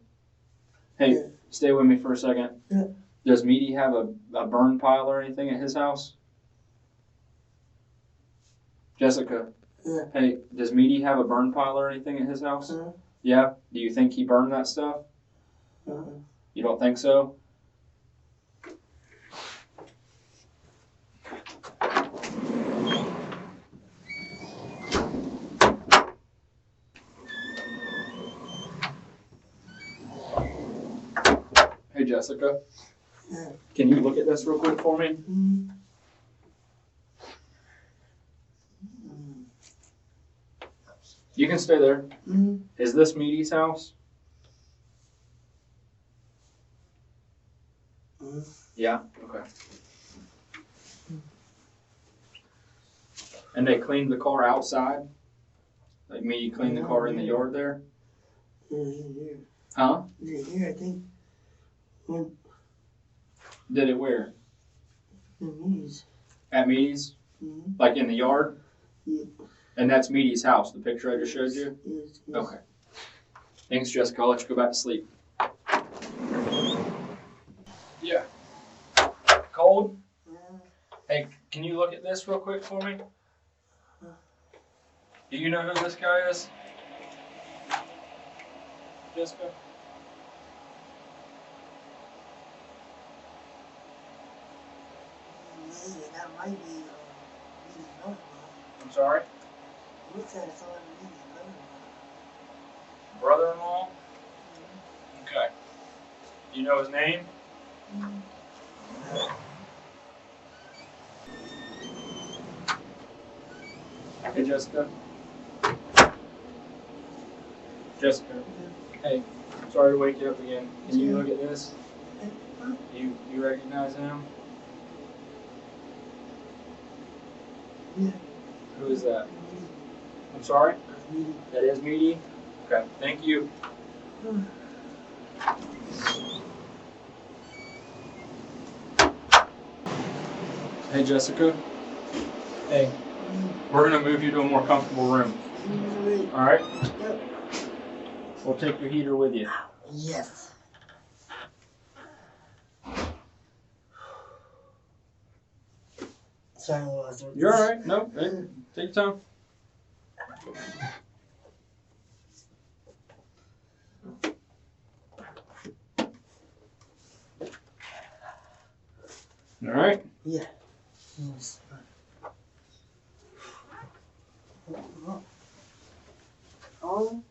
Hey, stay with me for a second. Yeah. Does Meaty have a burn pile or anything at his house? Jessica. Yeah. Hey, does Meaty have a burn pile or anything at his house? Yeah? Do you think he burned that stuff? You don't think so? Hey, Jessica. Yeah. Can you look at this real quick for me? You can stay there. Is this Meaty's house? Yeah? Okay. And they cleaned the car outside? Like Meaty cleaned the car in the yard there? Here. Huh? Here, I think. Did it where? Meaty's. At Meaty's? Like in the yard? Yeah. And that's Meaty's house, the picture I just showed you? Yes. Okay. Thanks, Jessica. I'll let you go back to sleep. Yeah. Cold? Hey, can you look at this real quick for me? Do you know who this guy is? Jessica? That might be Meaty's brother. I'm sorry? Looks like it's all Meaty's brother. Brother-in-law? Okay. Do you know his name? Hey, Jessica. Jessica. Hey, sorry to wake you up again. Can you look at this? You recognize him? Yeah. Who is that? I'm sorry? That is Meaty? Okay, thank you. Hey, Jessica. Hey, we're gonna move you to a more comfortable room. All right? Yep. We'll take your heater with you. Yes. Sorry, Walter. You're all right. No, hey, take your time. All right. Yeah. Yes. Oh.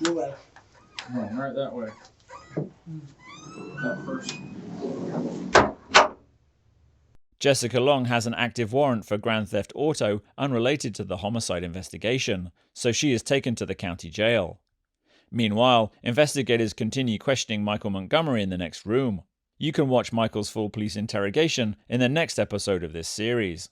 No way. Come on, right that way. That first. Jessica Long has an active warrant for Grand Theft Auto unrelated to the homicide investigation, so she is taken to the county jail. Meanwhile, investigators continue questioning Michael Montgomery in the next room. You can watch Michael's full police interrogation in the next episode of this series.